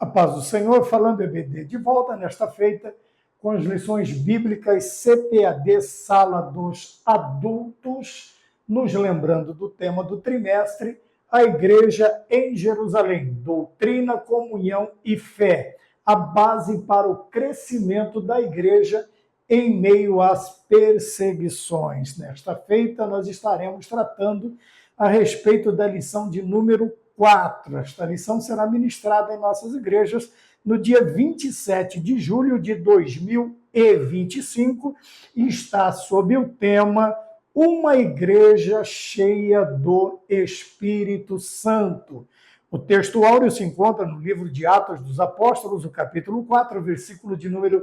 Paz do Senhor, falando EBD, de volta nesta feita com as lições bíblicas CPAD Sala dos Adultos, nos lembrando do tema do trimestre, a Igreja em Jerusalém, doutrina, comunhão e fé, a base para o crescimento da Igreja em meio às perseguições. Nesta feita, nós estaremos tratando a respeito da lição de número 4. Esta lição será ministrada em nossas igrejas no dia 27 de julho de 2025 e está sob o tema Uma Igreja Cheia do Espírito Santo. O texto áureo se encontra no livro de Atos dos Apóstolos, o capítulo 4, versículo de número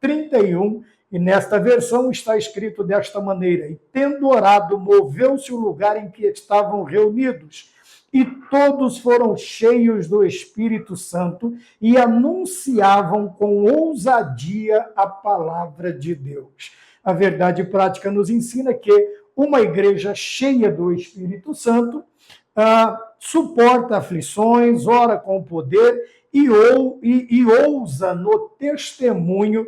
31, e nesta versão está escrito desta maneira: E tendo orado, moveu-se o lugar em que estavam reunidos, e todos foram cheios do Espírito Santo e anunciavam com ousadia a palavra de Deus. A verdade prática nos ensina que uma igreja cheia do Espírito Santo suporta aflições, ora com poder e ousa no testemunho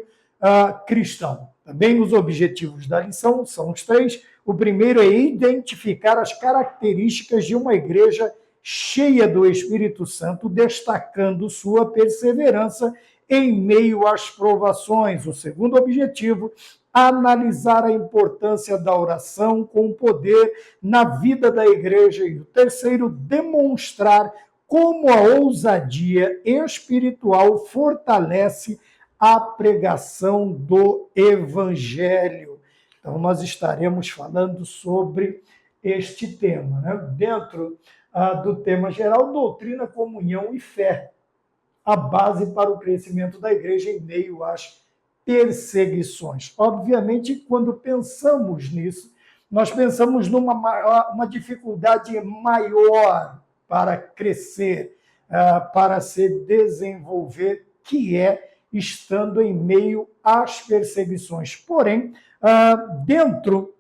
cristão. Também os objetivos da lição são os 3. O primeiro é identificar as características de uma igreja cheia do Espírito Santo, destacando sua perseverança em meio às provações. O segundo objetivo, analisar a importância da oração com poder na vida da igreja. E o terceiro, demonstrar como a ousadia espiritual fortalece a pregação do Evangelho. Então, nós estaremos falando sobre este tema, né? Dentro do tema geral, doutrina, comunhão e fé, a base para o crescimento da igreja em meio às perseguições. Obviamente, quando pensamos nisso, nós pensamos numa dificuldade maior para crescer, para se desenvolver, que é estando em meio às perseguições. Porém, dentro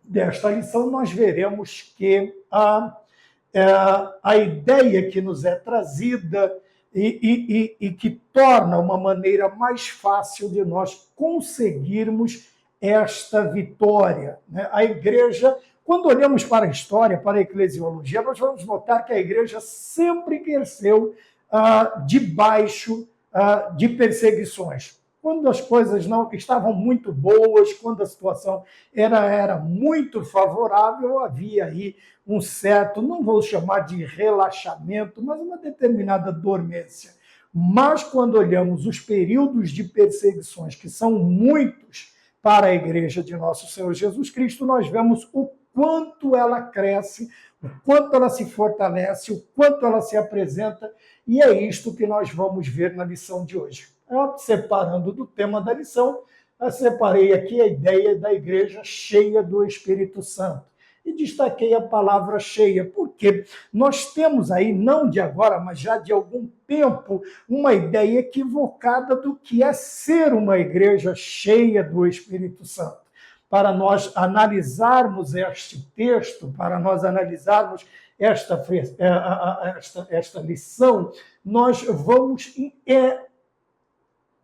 desta lição, nós veremos que a ideia que nos é trazida e que torna uma maneira mais fácil de nós conseguirmos esta vitória, né? A igreja, quando olhamos para a história, para a eclesiologia, nós vamos notar que a igreja sempre cresceu debaixo de perseguições. Quando as coisas não estavam muito boas, quando a situação era muito favorável, havia aí um certo, não vou chamar de relaxamento, mas uma determinada dormência. Mas quando olhamos os períodos de perseguições, que são muitos para a igreja de nosso Senhor Jesus Cristo, nós vemos o quanto ela cresce, o quanto ela se fortalece, o quanto ela se apresenta, e é isto que nós vamos ver na lição de hoje. Separando do tema da lição, eu separei aqui a ideia da igreja cheia do Espírito Santo. E destaquei a palavra cheia, porque nós temos aí, não de agora, mas já de algum tempo, uma ideia equivocada do que é ser uma igreja cheia do Espírito Santo. Para nós analisarmos este texto, para nós analisarmos esta lição, nós vamos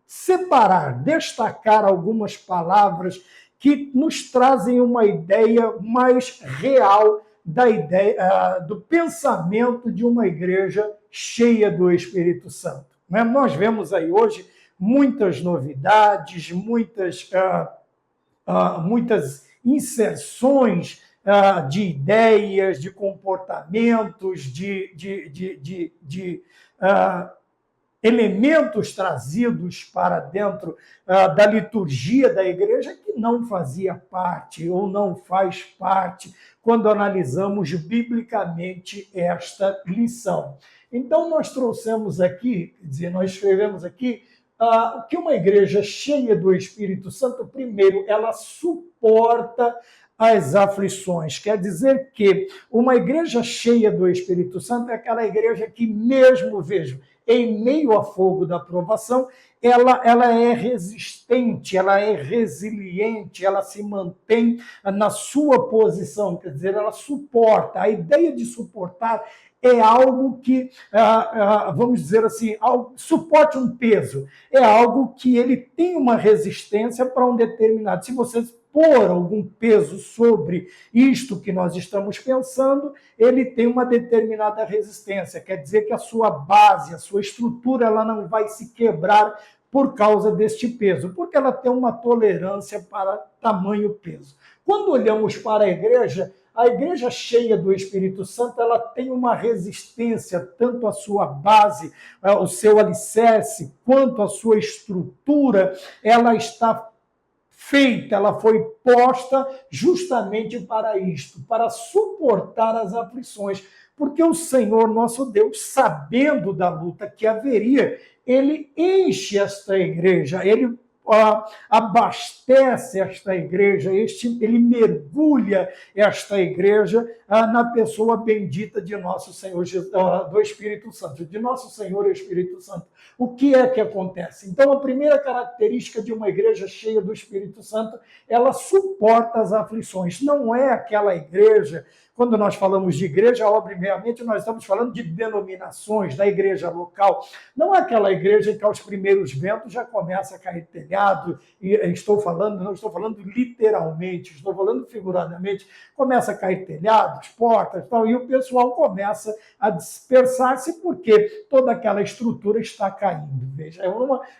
separar, destacar algumas palavras que nos trazem uma ideia mais real da ideia do pensamento de uma igreja cheia do Espírito Santo. Né? Nós vemos aí hoje muitas novidades, muitas inserções de ideias, de comportamentos, de elementos trazidos para dentro da liturgia da igreja que não fazia parte ou não faz parte quando analisamos biblicamente esta lição. Então, nós trouxemos aqui, quer dizer, nós escrevemos aqui que uma igreja cheia do Espírito Santo, primeiro, ela suporta as aflições. Quer dizer que uma igreja cheia do Espírito Santo é aquela igreja que mesmo, vejo, em meio ao fogo da provação, ela é resistente, ela é resiliente, ela se mantém na sua posição, quer dizer, ela suporta. A ideia de suportar é algo que, vamos dizer assim, suporte um peso. É algo que ele tem uma resistência para um determinado. Se você pôr algum peso sobre isto que nós estamos pensando, ele tem uma determinada resistência. Quer dizer que a sua base, a sua estrutura, ela não vai se quebrar por causa deste peso, porque ela tem uma tolerância para tamanho peso. Quando olhamos para a igreja cheia do Espírito Santo, ela tem uma resistência, tanto à sua base, ao seu alicerce, quanto à sua estrutura, ela está feita, ela foi posta justamente para isto, para suportar as aflições. Porque o Senhor, nosso Deus, sabendo da luta que haveria, ele enche esta igreja, ele abastece esta igreja, ele mergulha esta igreja na pessoa bendita de nosso Senhor, do Espírito Santo, de nosso Senhor Espírito Santo. O que é que acontece? Então, a primeira característica de uma igreja cheia do Espírito Santo, ela suporta as aflições. Não é aquela igreja, quando nós falamos de igreja, obviamente nós estamos falando de denominações, da igreja local. Não é aquela igreja que aos primeiros ventos já começa a cair telhado, e não estou falando literalmente, estou falando figuradamente, começa a cair telhados, portas, tal, e o pessoal começa a dispersar-se porque toda aquela estrutura está caindo. Veja,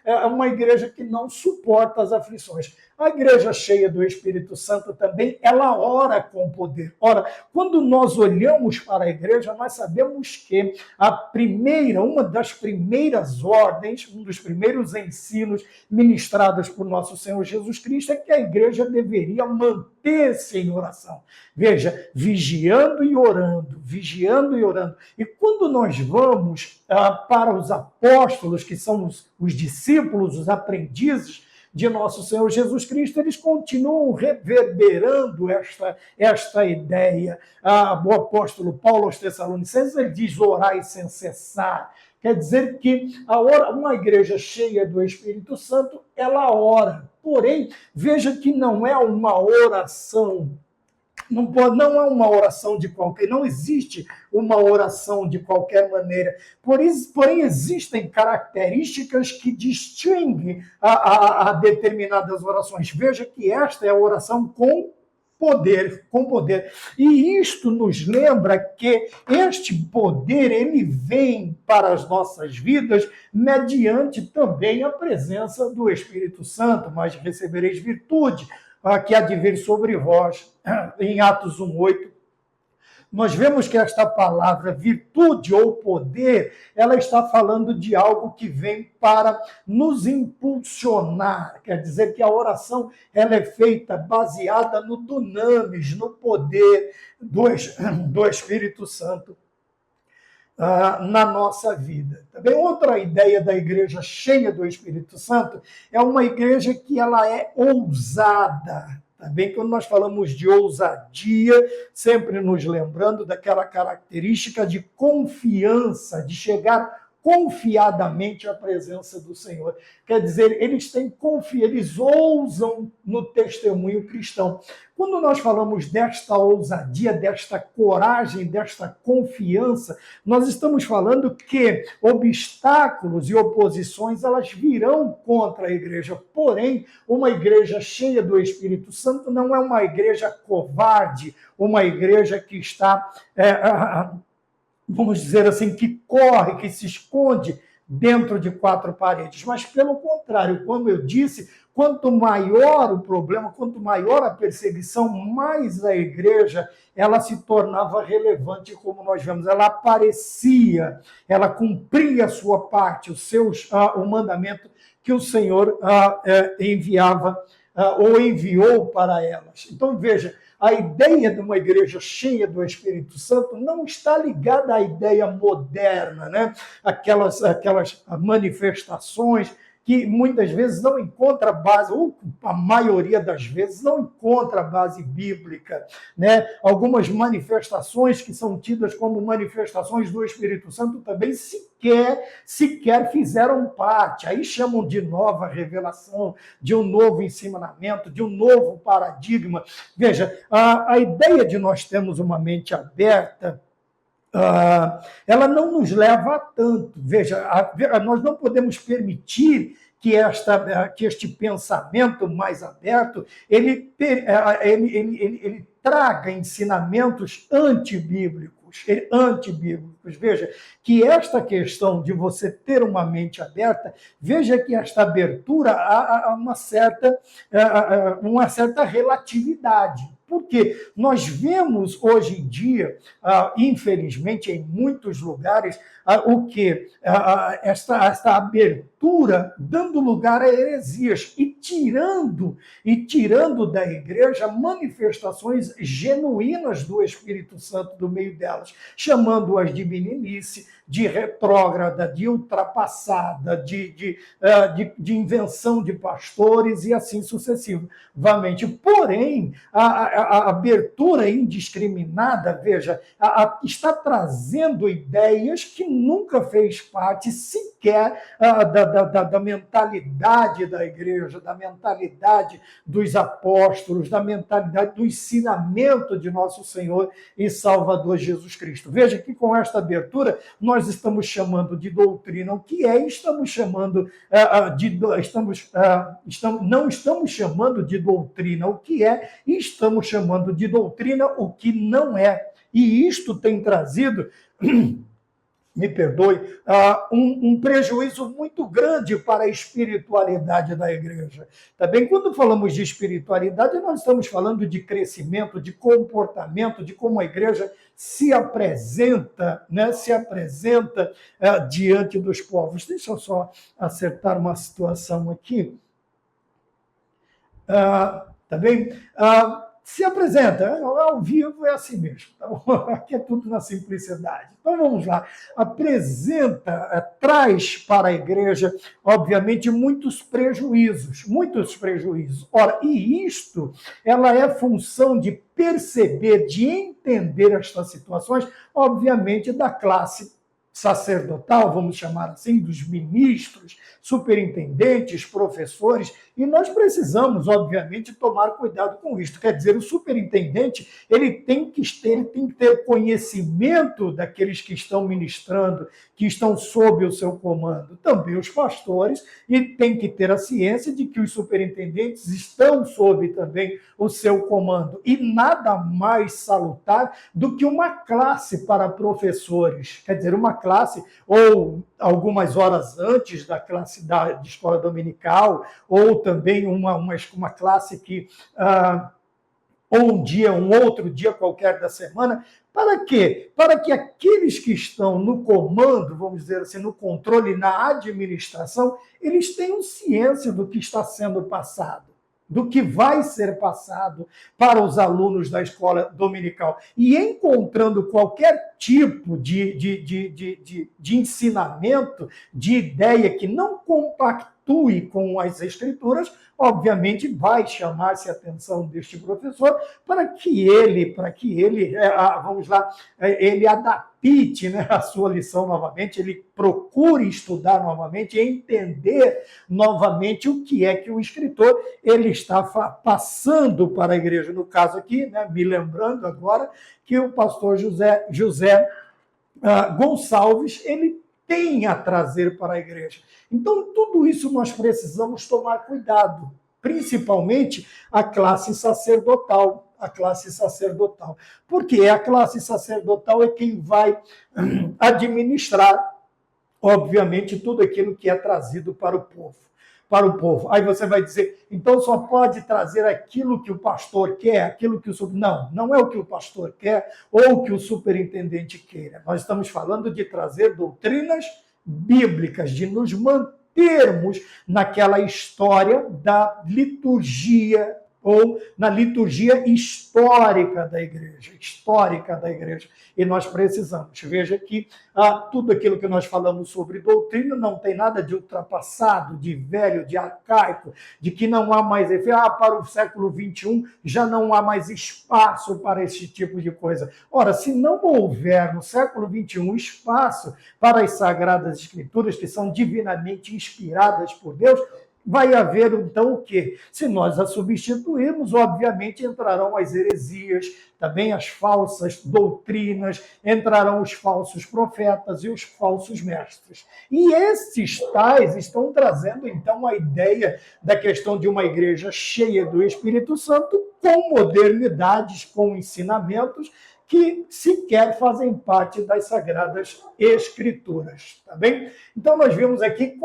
é uma igreja que não suporta as aflições. A igreja cheia do Espírito Santo também, ela ora com poder. Ora, quando nós olhamos para a igreja, nós sabemos que uma das primeiras ordens, um dos primeiros ensinos ministrados por nosso Senhor Jesus Cristo é que a igreja deveria manter-se em oração. Veja, vigiando e orando, vigiando e orando. E quando nós vamos para os apóstolos, que são os discípulos, os aprendizes de nosso Senhor Jesus Cristo, eles continuam reverberando esta ideia. O apóstolo Paulo aos Tessalonicenses, ele diz: orai sem cessar. Quer dizer que uma igreja cheia do Espírito Santo, ela ora. Porém, veja que não é uma oração, não é uma oração de qualquer, não existe uma oração de qualquer maneira. Porém, existem características que distinguem a determinadas orações. Veja que esta é a oração com poder. E isto nos lembra que este poder, ele vem para as nossas vidas mediante também a presença do Espírito Santo. Mas recebereis virtude, que há de vir sobre vós. Em Atos 1:8, nós vemos que esta palavra virtude ou poder, ela está falando de algo que vem para nos impulsionar. Quer dizer que a oração ela é feita baseada no dunamis, no poder do Espírito Santo na nossa vida. Também outra ideia da igreja cheia do Espírito Santo é uma igreja que ela é ousada. Também quando nós falamos de ousadia, sempre nos lembrando daquela característica de confiança, de chegar confiadamente à presença do Senhor. Quer dizer, eles ousam no testemunho cristão. Quando nós falamos desta ousadia, desta coragem, desta confiança, nós estamos falando que obstáculos e oposições, elas virão contra a igreja. Porém, uma igreja cheia do Espírito Santo não é uma igreja covarde, uma igreja que está vamos dizer assim, que corre, que se esconde dentro de quatro paredes. Mas, pelo contrário, como eu disse, quanto maior o problema, quanto maior a perseguição, mais a igreja ela se tornava relevante, como nós vemos. Ela aparecia, ela cumpria a sua parte, o mandamento que o Senhor enviava ou enviou para elas. Então, veja, a ideia de uma igreja cheia do Espírito Santo não está ligada à ideia moderna, né? Aquelas manifestações que muitas vezes não encontra base, ou a maioria das vezes não encontra base bíblica, né? Algumas manifestações que são tidas como manifestações do Espírito Santo também sequer fizeram parte. Aí chamam de nova revelação, de um novo ensinamento, de um novo paradigma. Veja, a ideia de nós termos uma mente aberta ela não nos leva a tanto. Veja, nós não podemos permitir que este pensamento mais aberto ele traga ensinamentos antibíblicos. Veja, que esta questão de você ter uma mente aberta, veja que esta abertura há uma certa relatividade. Porque nós vemos hoje em dia, infelizmente, em muitos lugares, esta abertura dando lugar a heresias e tirando da igreja manifestações genuínas do Espírito Santo do meio delas, chamando-as de meninice, de retrógrada, de ultrapassada, de invenção de pastores e assim sucessivamente. Porém, a abertura indiscriminada, veja, está trazendo ideias que nunca fez parte sequer da mentalidade da igreja, da mentalidade dos apóstolos, da mentalidade do ensinamento de nosso Senhor e Salvador Jesus Cristo. Veja que com esta abertura nós estamos chamando de doutrina o que é, estamos chamando não estamos chamando de doutrina o que é, e estamos chamando de doutrina o que não é. E isto tem trazido, me perdoe, um prejuízo muito grande para a espiritualidade da igreja. Também, quando falamos de espiritualidade, nós estamos falando de crescimento, de comportamento, de como a igreja se apresenta, né? Diante dos povos. Deixa eu só acertar uma situação aqui. Tá bem? Se apresenta, ao vivo é assim mesmo, tá bom? Aqui é tudo na simplicidade. Então vamos lá, traz para a igreja, obviamente, muitos prejuízos. Ora, e isto, ela é função de perceber, de entender estas situações, obviamente, da classe sacerdotal, vamos chamar assim, dos ministros, superintendentes, professores, e nós precisamos, obviamente, tomar cuidado com isso. Quer dizer, o superintendente ele tem que ter conhecimento daqueles que estão ministrando, que estão sob o seu comando. Também os pastores, e tem que ter a ciência de que os superintendentes estão sob também o seu comando. E nada mais salutar do que uma classe para professores. Quer dizer, uma classe, ou algumas horas antes da classe de escola dominical, ou também uma classe que, ou um outro dia qualquer da semana. Para quê? Para que aqueles que estão no comando, vamos dizer assim, no controle, na administração, eles tenham ciência do que está sendo passado, do que vai ser passado para os alunos da escola dominical. E encontrando qualquer tipo de ensinamento, de ideia que não compactue com as escrituras, obviamente vai chamar-se a atenção deste professor para que ele ele adapte, né, a sua lição novamente, ele procure estudar novamente, entender novamente o que é que o escritor ele está passando para a igreja. No caso aqui, né, me lembrando agora que o pastor José Gonçalves, ele tem a trazer para a igreja. Então, tudo isso nós precisamos tomar cuidado, principalmente a classe sacerdotal. Porque a classe sacerdotal é quem vai administrar, obviamente, tudo aquilo que é trazido para o povo. Aí você vai dizer, então só pode trazer aquilo que o pastor quer, aquilo que o... Não é o que o pastor quer ou o que o superintendente queira. Nós estamos falando de trazer doutrinas bíblicas, de nos mantermos naquela história da liturgia ou na liturgia histórica da igreja. E nós precisamos. Veja que tudo aquilo que nós falamos sobre doutrina não tem nada de ultrapassado, de velho, de arcaico, de que não há mais efeito. Para o século XXI já não há mais espaço para esse tipo de coisa. Ora, se não houver no século XXI espaço para as Sagradas Escrituras, que são divinamente inspiradas por Deus, vai haver, então, o quê? Se nós a substituirmos, obviamente entrarão as heresias, também as falsas doutrinas, entrarão os falsos profetas e os falsos mestres. E esses tais estão trazendo, então, a ideia da questão de uma igreja cheia do Espírito Santo, com modernidades, com ensinamentos, que sequer fazem parte das Sagradas Escrituras, tá bem? Então, nós vimos aqui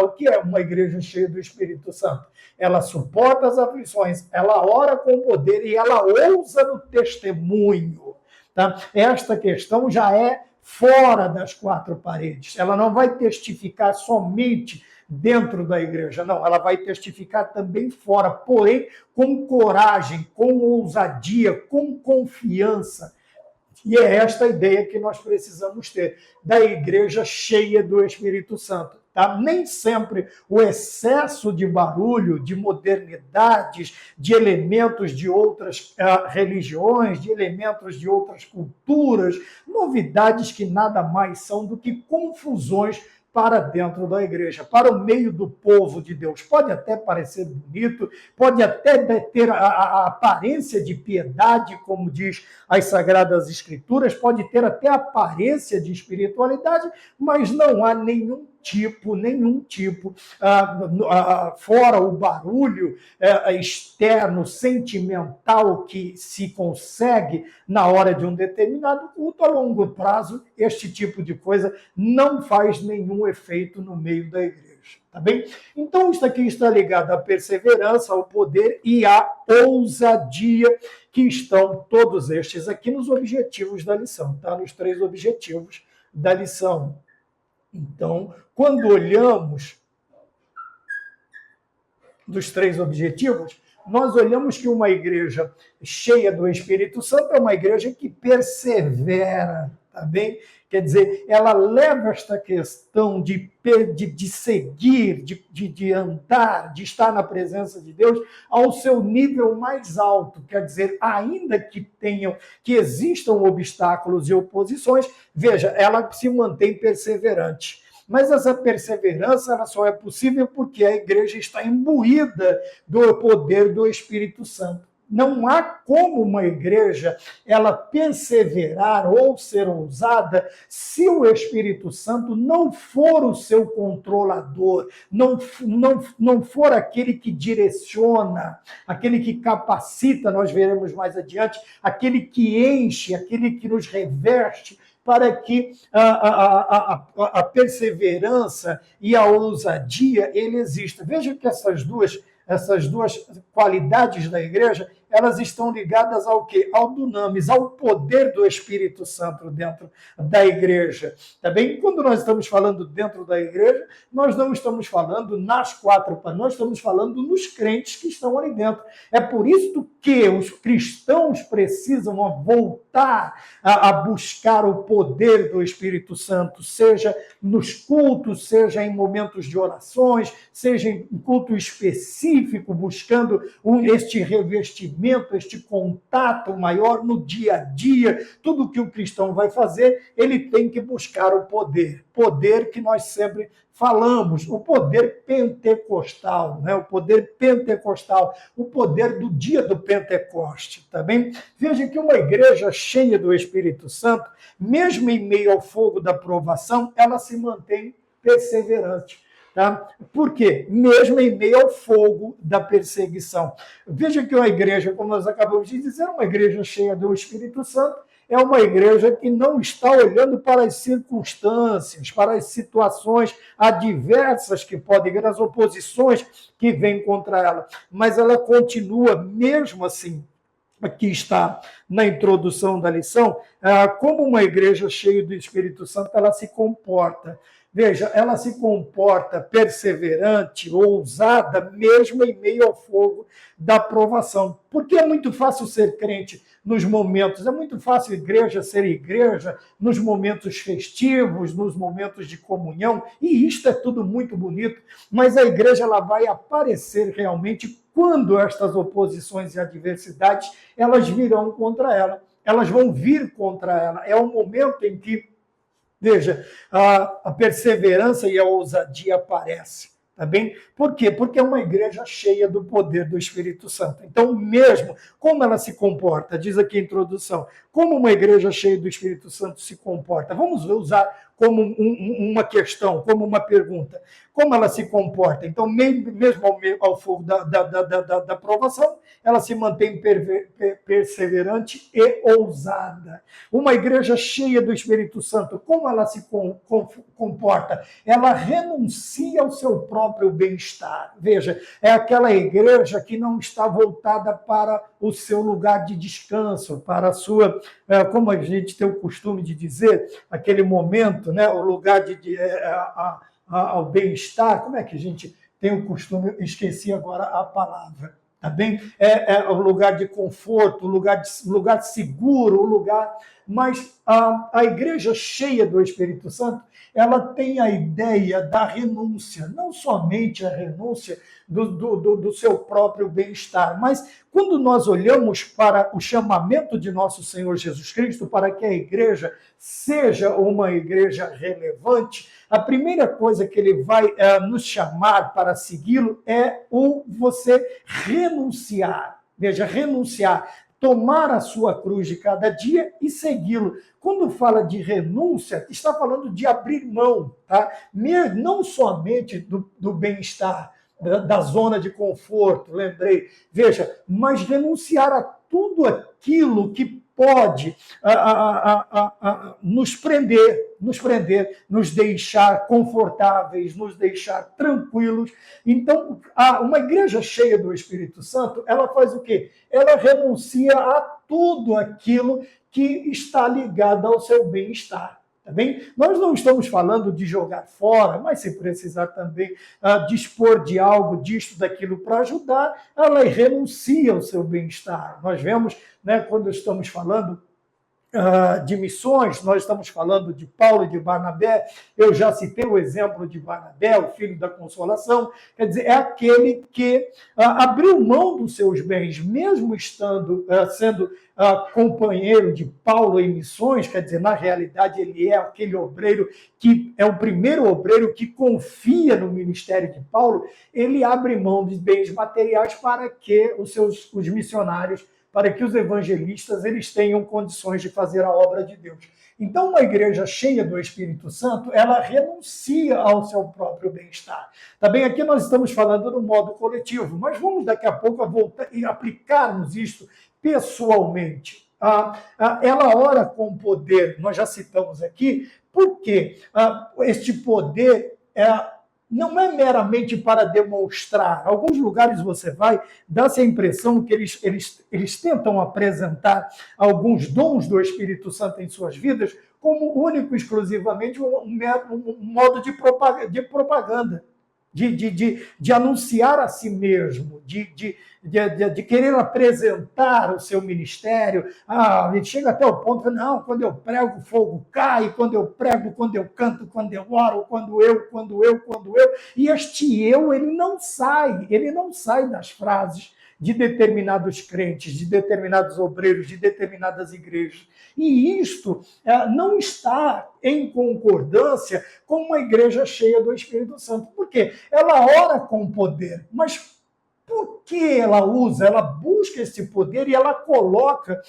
o que é uma igreja cheia do Espírito Santo. Ela suporta as aflições, ela ora com poder e ela ousa no testemunho. Tá? Esta questão já é fora das quatro paredes. Ela não vai testificar somente dentro da igreja, não, ela vai testificar também fora, porém com coragem, com ousadia, com confiança. E é esta a ideia que nós precisamos ter, da igreja cheia do Espírito Santo. Tá? Nem sempre o excesso de barulho, de modernidades, de elementos de outras religiões, de elementos de outras culturas, novidades que nada mais são do que confusões para dentro da igreja, para o meio do povo de Deus. Pode até parecer bonito, pode até ter a aparência de piedade, como diz as Sagradas Escrituras, pode ter até a aparência de espiritualidade, mas não há nenhum tipo, fora o barulho externo, sentimental que se consegue na hora de um determinado culto, a longo prazo, este tipo de coisa não faz nenhum efeito no meio da igreja. Tá bem? Então, isso aqui está ligado à perseverança, ao poder e à ousadia, que estão todos estes aqui nos objetivos da lição, tá? Nos 3 objetivos da lição. Então, quando olhamos dos 3 objetivos, nós olhamos que uma igreja cheia do Espírito Santo é uma igreja que persevera, tá bem? Quer dizer, ela leva esta questão de seguir, de andar, de estar na presença de Deus ao seu nível mais alto. Quer dizer, ainda que existam obstáculos e oposições, veja, ela se mantém perseverante. Mas essa perseverança ela só é possível porque a igreja está imbuída do poder do Espírito Santo. Não há como uma igreja ela perseverar ou ser ousada se o Espírito Santo não for o seu controlador, não for aquele que direciona, aquele que capacita, nós veremos mais adiante, aquele que enche, aquele que nos reveste, para que a perseverança e a ousadia ele exista. Veja que essas duas qualidades da igreja, elas estão ligadas ao quê? Ao dunamis, ao poder do Espírito Santo dentro da igreja. Tá bem? Quando nós estamos falando dentro da igreja, nós não estamos falando nas quatro paredes, nós estamos falando nos crentes que estão ali dentro. É por isso que os cristãos precisam voltar a buscar o poder do Espírito Santo, seja nos cultos, seja em momentos de orações, seja em culto específico, buscando este revestimento, este contato maior no dia a dia. Tudo que o cristão vai fazer, ele tem que buscar o poder. Poder que nós sempre falamos, o poder pentecostal, né? O poder pentecostal, o poder do dia do Pentecoste, tá bem? Veja que uma igreja cheia do Espírito Santo, mesmo em meio ao fogo da provação, ela se mantém perseverante. Tá? Por quê? Mesmo em meio ao fogo da perseguição. Veja que uma igreja, como nós acabamos de dizer, uma igreja cheia do Espírito Santo, é uma igreja que não está olhando para as circunstâncias, para as situações adversas que podem vir, as oposições que vêm contra ela, mas ela continua, mesmo assim, aqui está na introdução da lição, como uma igreja cheia do Espírito Santo, ela se comporta. Veja, ela se comporta perseverante, ousada, mesmo em meio ao fogo da provação. Porque é muito fácil ser crente nos momentos, é muito fácil igreja ser igreja nos momentos festivos, nos momentos de comunhão, e isto é tudo muito bonito, mas a igreja ela vai aparecer realmente quando estas oposições e adversidades elas virão contra ela, elas vão vir contra ela. É um momento em que, veja, a perseverança e a ousadia aparecem. tá bem? Por quê? Porque é uma igreja cheia do poder do Espírito Santo. Então, mesmo como ela se comporta, diz aqui a introdução, como uma igreja cheia do Espírito Santo se comporta? Vamos usar como uma questão, como uma pergunta. Como ela se comporta? Então, mesmo ao fogo da provação, ela se mantém perseverante e ousada. Uma igreja cheia do Espírito Santo, como ela se comporta? Ela renuncia ao seu próprio bem-estar. Veja, é aquela igreja que não está voltada para o seu lugar de descanso, para a sua, como a gente tem o costume de dizer, aquele momento, né, o lugar ao bem-estar. Como é que a gente tem o costume? Esqueci agora a palavra. Tá bem? É o lugar de conforto, o lugar seguro, o lugar. Mas a igreja cheia do Espírito Santo, ela tem a ideia da renúncia, não somente a renúncia do seu próprio bem-estar, mas quando nós olhamos para o chamamento de nosso Senhor Jesus Cristo para que a igreja seja uma igreja relevante, a primeira coisa que ele vai nos chamar para segui-lo é você renunciar. Veja, renunciar, tomar a sua cruz de cada dia e segui-lo. Quando fala de renúncia, está falando de abrir mão, tá? Não somente do bem-estar, da zona de conforto, lembrei. Veja, mas renunciar a tudo aquilo que pode nos prender, nos deixar confortáveis, nos deixar tranquilos. Então, uma igreja cheia do Espírito Santo, ela faz o quê? Ela renuncia a tudo aquilo que está ligado ao seu bem-estar. Tá bem? Nós não estamos falando de jogar fora, mas se precisar também dispor de algo, disto, daquilo para ajudar, ela renuncia ao seu bem-estar. Nós vemos, né, quando estamos falando de missões, nós estamos falando de Paulo e de Barnabé, eu já citei o exemplo de Barnabé, o filho da consolação, quer dizer, é aquele que abriu mão dos seus bens, mesmo sendo companheiro de Paulo em missões, quer dizer, na realidade ele é aquele obreiro que é o primeiro obreiro que confia no ministério de Paulo, ele abre mão dos bens materiais para que os missionários, para que os evangelistas eles tenham condições de fazer a obra de Deus. Então, uma igreja cheia do Espírito Santo, ela renuncia ao seu próprio bem-estar. Também aqui nós estamos falando no modo coletivo, mas vamos daqui a pouco voltar e aplicarmos isso pessoalmente. Ela ora com poder, nós já citamos aqui, porque este poder não é meramente para demonstrar. Alguns lugares você vai, dá-se a impressão que eles tentam apresentar alguns dons do Espírito Santo em suas vidas como único, exclusivamente, um modo de propaganda, de anunciar a si mesmo, de querer apresentar o seu ministério. Ele chega até o ponto, não, quando eu prego, o fogo cai, quando eu prego, quando eu canto, quando eu oro, quando eu. E este eu, ele não sai das frases de determinados crentes, de determinados obreiros, de determinadas igrejas. E isto não está em concordância com uma igreja cheia do Espírito Santo. Por quê? Ela ora com poder, mas por que ela busca esse poder e ela coloca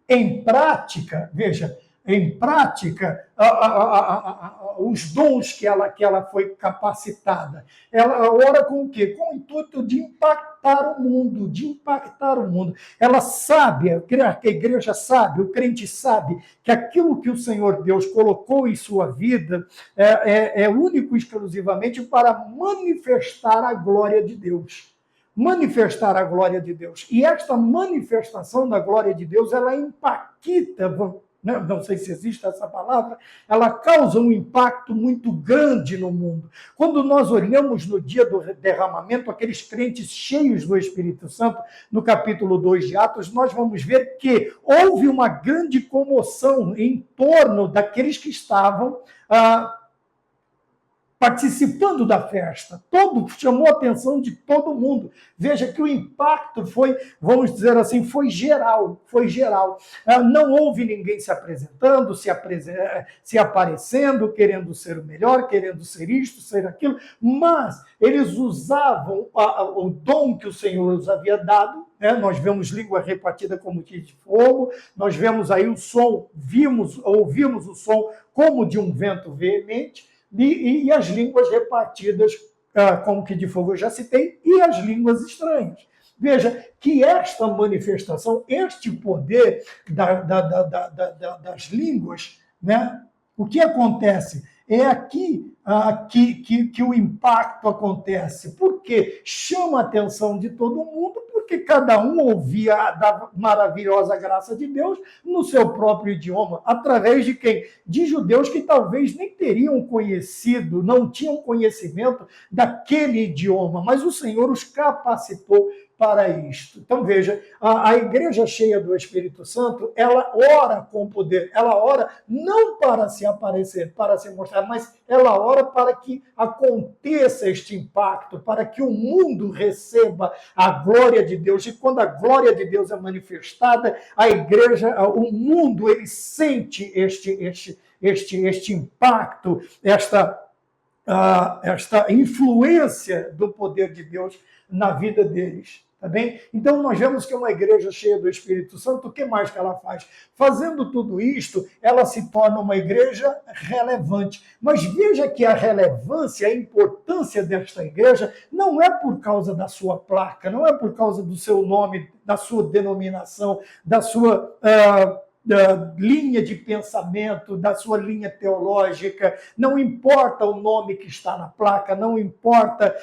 em prática, veja, os dons que ela foi capacitada. Ela ora com o quê? Com o intuito de impactar o mundo, Ela sabe, a igreja sabe, o crente sabe que aquilo que o Senhor Deus colocou em sua vida é único e exclusivamente para manifestar a glória de Deus. Manifestar a glória de Deus. E esta manifestação da glória de Deus, ela impacta, não sei se existe essa palavra, ela causa um impacto muito grande no mundo. Quando nós olhamos no dia do derramamento, aqueles crentes cheios do Espírito Santo, no capítulo 2 de Atos, nós vamos ver que houve uma grande comoção em torno daqueles que estavam participando da festa. Chamou a atenção de todo mundo. Veja que o impacto foi, vamos dizer assim, foi geral. Não houve ninguém se apresentando, se aparecendo, querendo ser o melhor, querendo ser isto, ser aquilo, mas eles usavam o dom que o Senhor os havia dado. Nós vemos língua repartida como de fogo, nós vemos aí o som, ouvimos o som como de um vento veemente, e as línguas repartidas, como que de fogo eu já citei, e as línguas estranhas. Veja que esta manifestação, este poder das línguas, né? O que acontece? É aqui que o impacto acontece, porque chama a atenção de todo mundo, porque cada um ouvia da maravilhosa graça de Deus no seu próprio idioma, através de quem? De judeus que talvez nem teriam conhecido, não tinham conhecimento daquele idioma, mas o Senhor os capacitou para isto. Então veja, a igreja cheia do Espírito Santo, ela ora com poder, ela ora não para se aparecer, para se mostrar, mas ela ora para que aconteça este impacto, para que o mundo receba a glória de Deus. E quando a glória de Deus é manifestada, a igreja, o mundo, ele sente este impacto, esta influência do poder de Deus na vida deles. Tá bem? Então, nós vemos que uma igreja cheia do Espírito Santo, o que mais que ela faz? Fazendo tudo isto, ela se torna uma igreja relevante. Mas veja que a relevância, a importância desta igreja não é por causa da sua placa, não é por causa do seu nome, da sua denominação, da sua da linha de pensamento, da sua linha teológica, não importa o nome que está na placa, não importa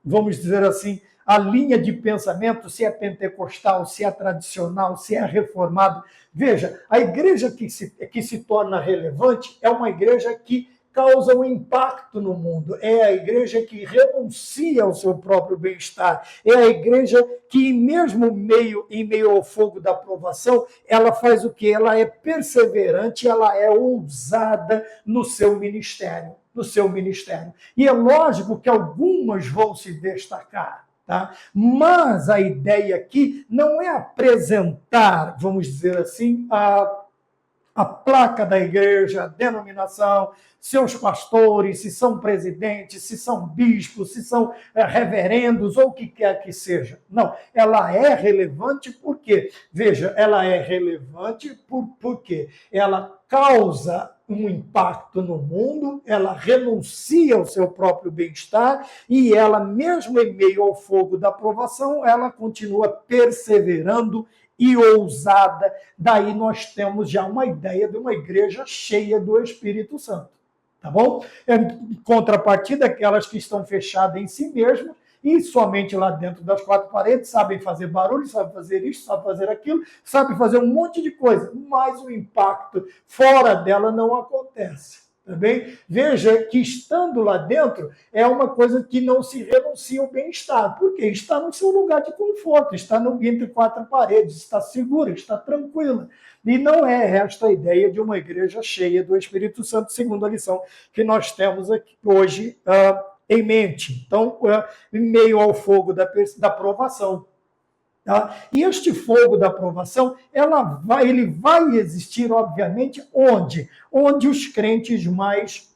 vamos dizer assim, a linha de pensamento, se é pentecostal, se é tradicional, se é reformado. Veja, a igreja que se torna relevante é uma igreja que causa um impacto no mundo. É a igreja que renuncia ao seu próprio bem-estar. É a igreja que, mesmo em meio ao fogo da provação, ela faz o quê? Ela é perseverante, ela é ousada no seu ministério. E é lógico que algumas vão se destacar, tá? Mas a ideia aqui não é apresentar, vamos dizer assim, a placa da igreja, a denominação, seus pastores, se são presidentes, se são bispos, se são reverendos ou o que quer que seja. Não, ela é relevante porque, veja, ela é relevante porque ela causa um impacto no mundo, ela renuncia ao seu próprio bem-estar e ela, mesmo em meio ao fogo da provação, ela continua perseverando e ousada. Daí nós temos já uma ideia de uma igreja cheia do Espírito Santo, tá bom? Em contrapartida, aquelas que estão fechadas em si mesmas e somente lá dentro das quatro paredes sabem fazer barulho, sabem fazer isso, sabem fazer aquilo, sabem fazer um monte de coisa, mas o impacto fora dela não acontece. Tá bem? Veja que estando lá dentro é uma coisa que não se renuncia ao bem-estar, porque está no seu lugar de conforto, está entre quatro paredes, está segura, está tranquila. E não é esta a ideia de uma igreja cheia do Espírito Santo, segundo a lição que nós temos aqui hoje em mente. Então, em meio ao fogo da provação. Tá? E este fogo da aprovação, ele vai existir, obviamente, onde? Onde os crentes mais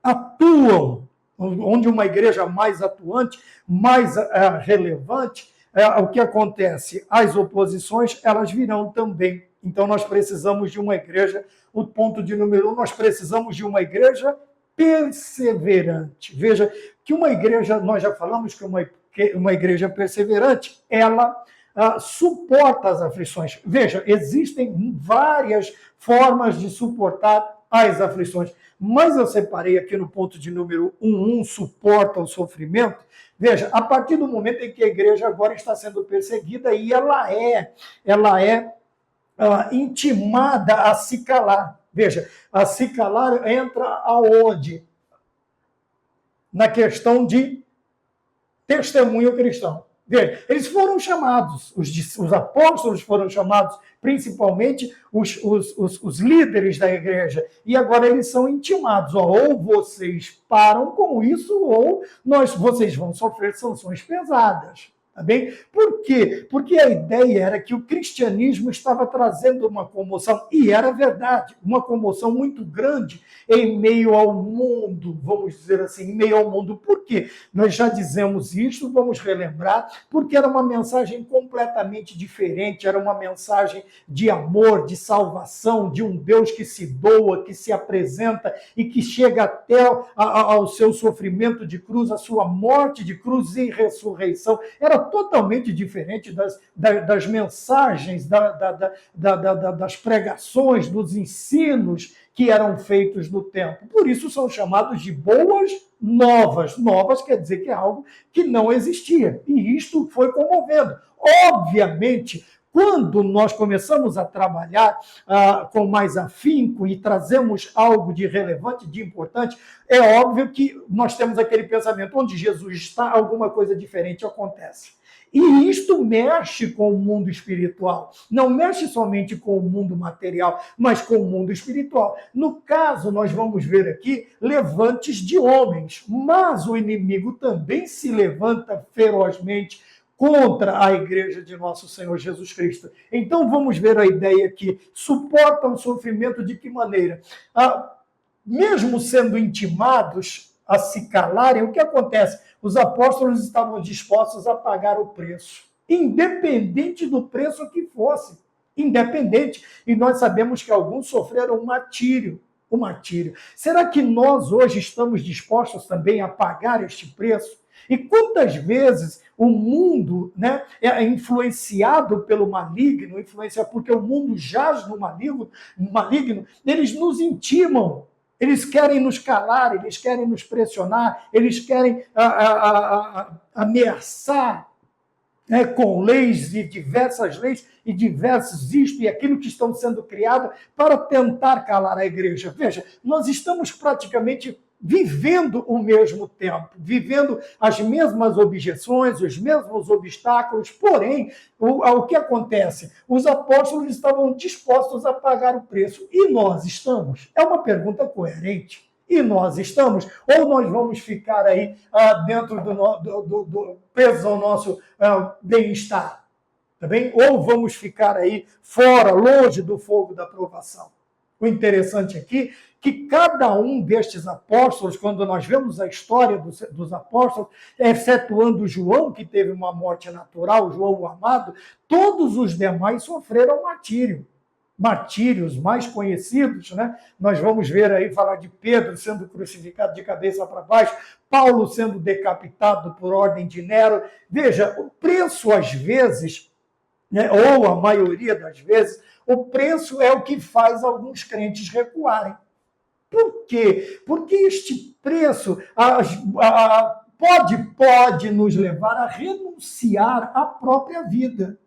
atuam, onde uma igreja mais atuante, mais relevante, o que acontece? As oposições, elas virão também. Então, nós precisamos de uma igreja, o ponto de número 1, nós precisamos de uma igreja perseverante. Veja que uma igreja, nós já falamos que uma igreja perseverante, ela suporta as aflições. Veja, existem várias formas de suportar as aflições, mas eu separei aqui no ponto de número 1, suporta o sofrimento. Veja, a partir do momento em que a igreja agora está sendo perseguida e ela é intimada a se calar. Veja, a se calar entra aonde? Na questão de testemunho cristão. Veja, eles foram chamados, os apóstolos foram chamados, principalmente os líderes da igreja, e agora eles são intimados, ó, ou vocês param com isso, ou vocês vão sofrer sanções pesadas. Tá bem? Por quê? Porque a ideia era que o cristianismo estava trazendo uma comoção, e era verdade, uma comoção muito grande em meio ao mundo, vamos dizer assim, em meio ao mundo. Por quê? Nós já dizemos isso, vamos relembrar, porque era uma mensagem completamente diferente, era uma mensagem de amor, de salvação, de um Deus que se doa, que se apresenta e que chega até ao seu sofrimento de cruz, a sua morte de cruz e ressurreição. Era totalmente diferente das mensagens, das pregações, dos ensinos que eram feitos no tempo. Por isso são chamados de boas novas. Novas quer dizer que é algo que não existia. E isto foi comovendo. Obviamente, quando nós começamos a trabalhar com mais afinco e trazemos algo de relevante, de importante, é óbvio que nós temos aquele pensamento, onde Jesus está, alguma coisa diferente acontece. E isto mexe com o mundo espiritual. Não mexe somente com o mundo material, mas com o mundo espiritual. No caso, nós vamos ver aqui levantes de homens, mas o inimigo também se levanta ferozmente contra a igreja de nosso Senhor Jesus Cristo. Então vamos ver a ideia aqui. Suporta o sofrimento de que maneira? Mesmo sendo intimados a se calarem, o que acontece? Os apóstolos estavam dispostos a pagar o preço, independente do preço que fosse. Independente. E nós sabemos que alguns sofreram um martírio. O martírio. Será que nós hoje estamos dispostos também a pagar este preço? E quantas vezes o mundo, né, é influenciado pelo maligno, porque o mundo jaz no maligno, eles nos intimam, eles querem nos calar, eles querem nos pressionar, eles querem ameaçar, né, com leis e diversas leis e diversos isto e aquilo que estão sendo criados para tentar calar a igreja. Veja, nós estamos praticamente vivendo o mesmo tempo, vivendo as mesmas objeções, os mesmos obstáculos, porém, o que acontece? Os apóstolos estavam dispostos a pagar o preço, e nós estamos? É uma pergunta coerente. E nós estamos? Ou nós vamos ficar aí dentro do presos ao nosso bem-estar? Tá bem? Ou vamos ficar aí fora, longe do fogo da provação? O interessante aqui é que cada um destes apóstolos, quando nós vemos a história dos apóstolos, excetuando João, que teve uma morte natural, João o amado, todos os demais sofreram martírio. Martírios mais conhecidos, né? Nós vamos ver aí falar de Pedro sendo crucificado de cabeça para baixo, Paulo sendo decapitado por ordem de Nero. Veja, o preço às vezes, né, ou a maioria das vezes, o preço é o que faz alguns crentes recuarem. Por quê? Porque este preço pode nos levar a renunciar à própria vida.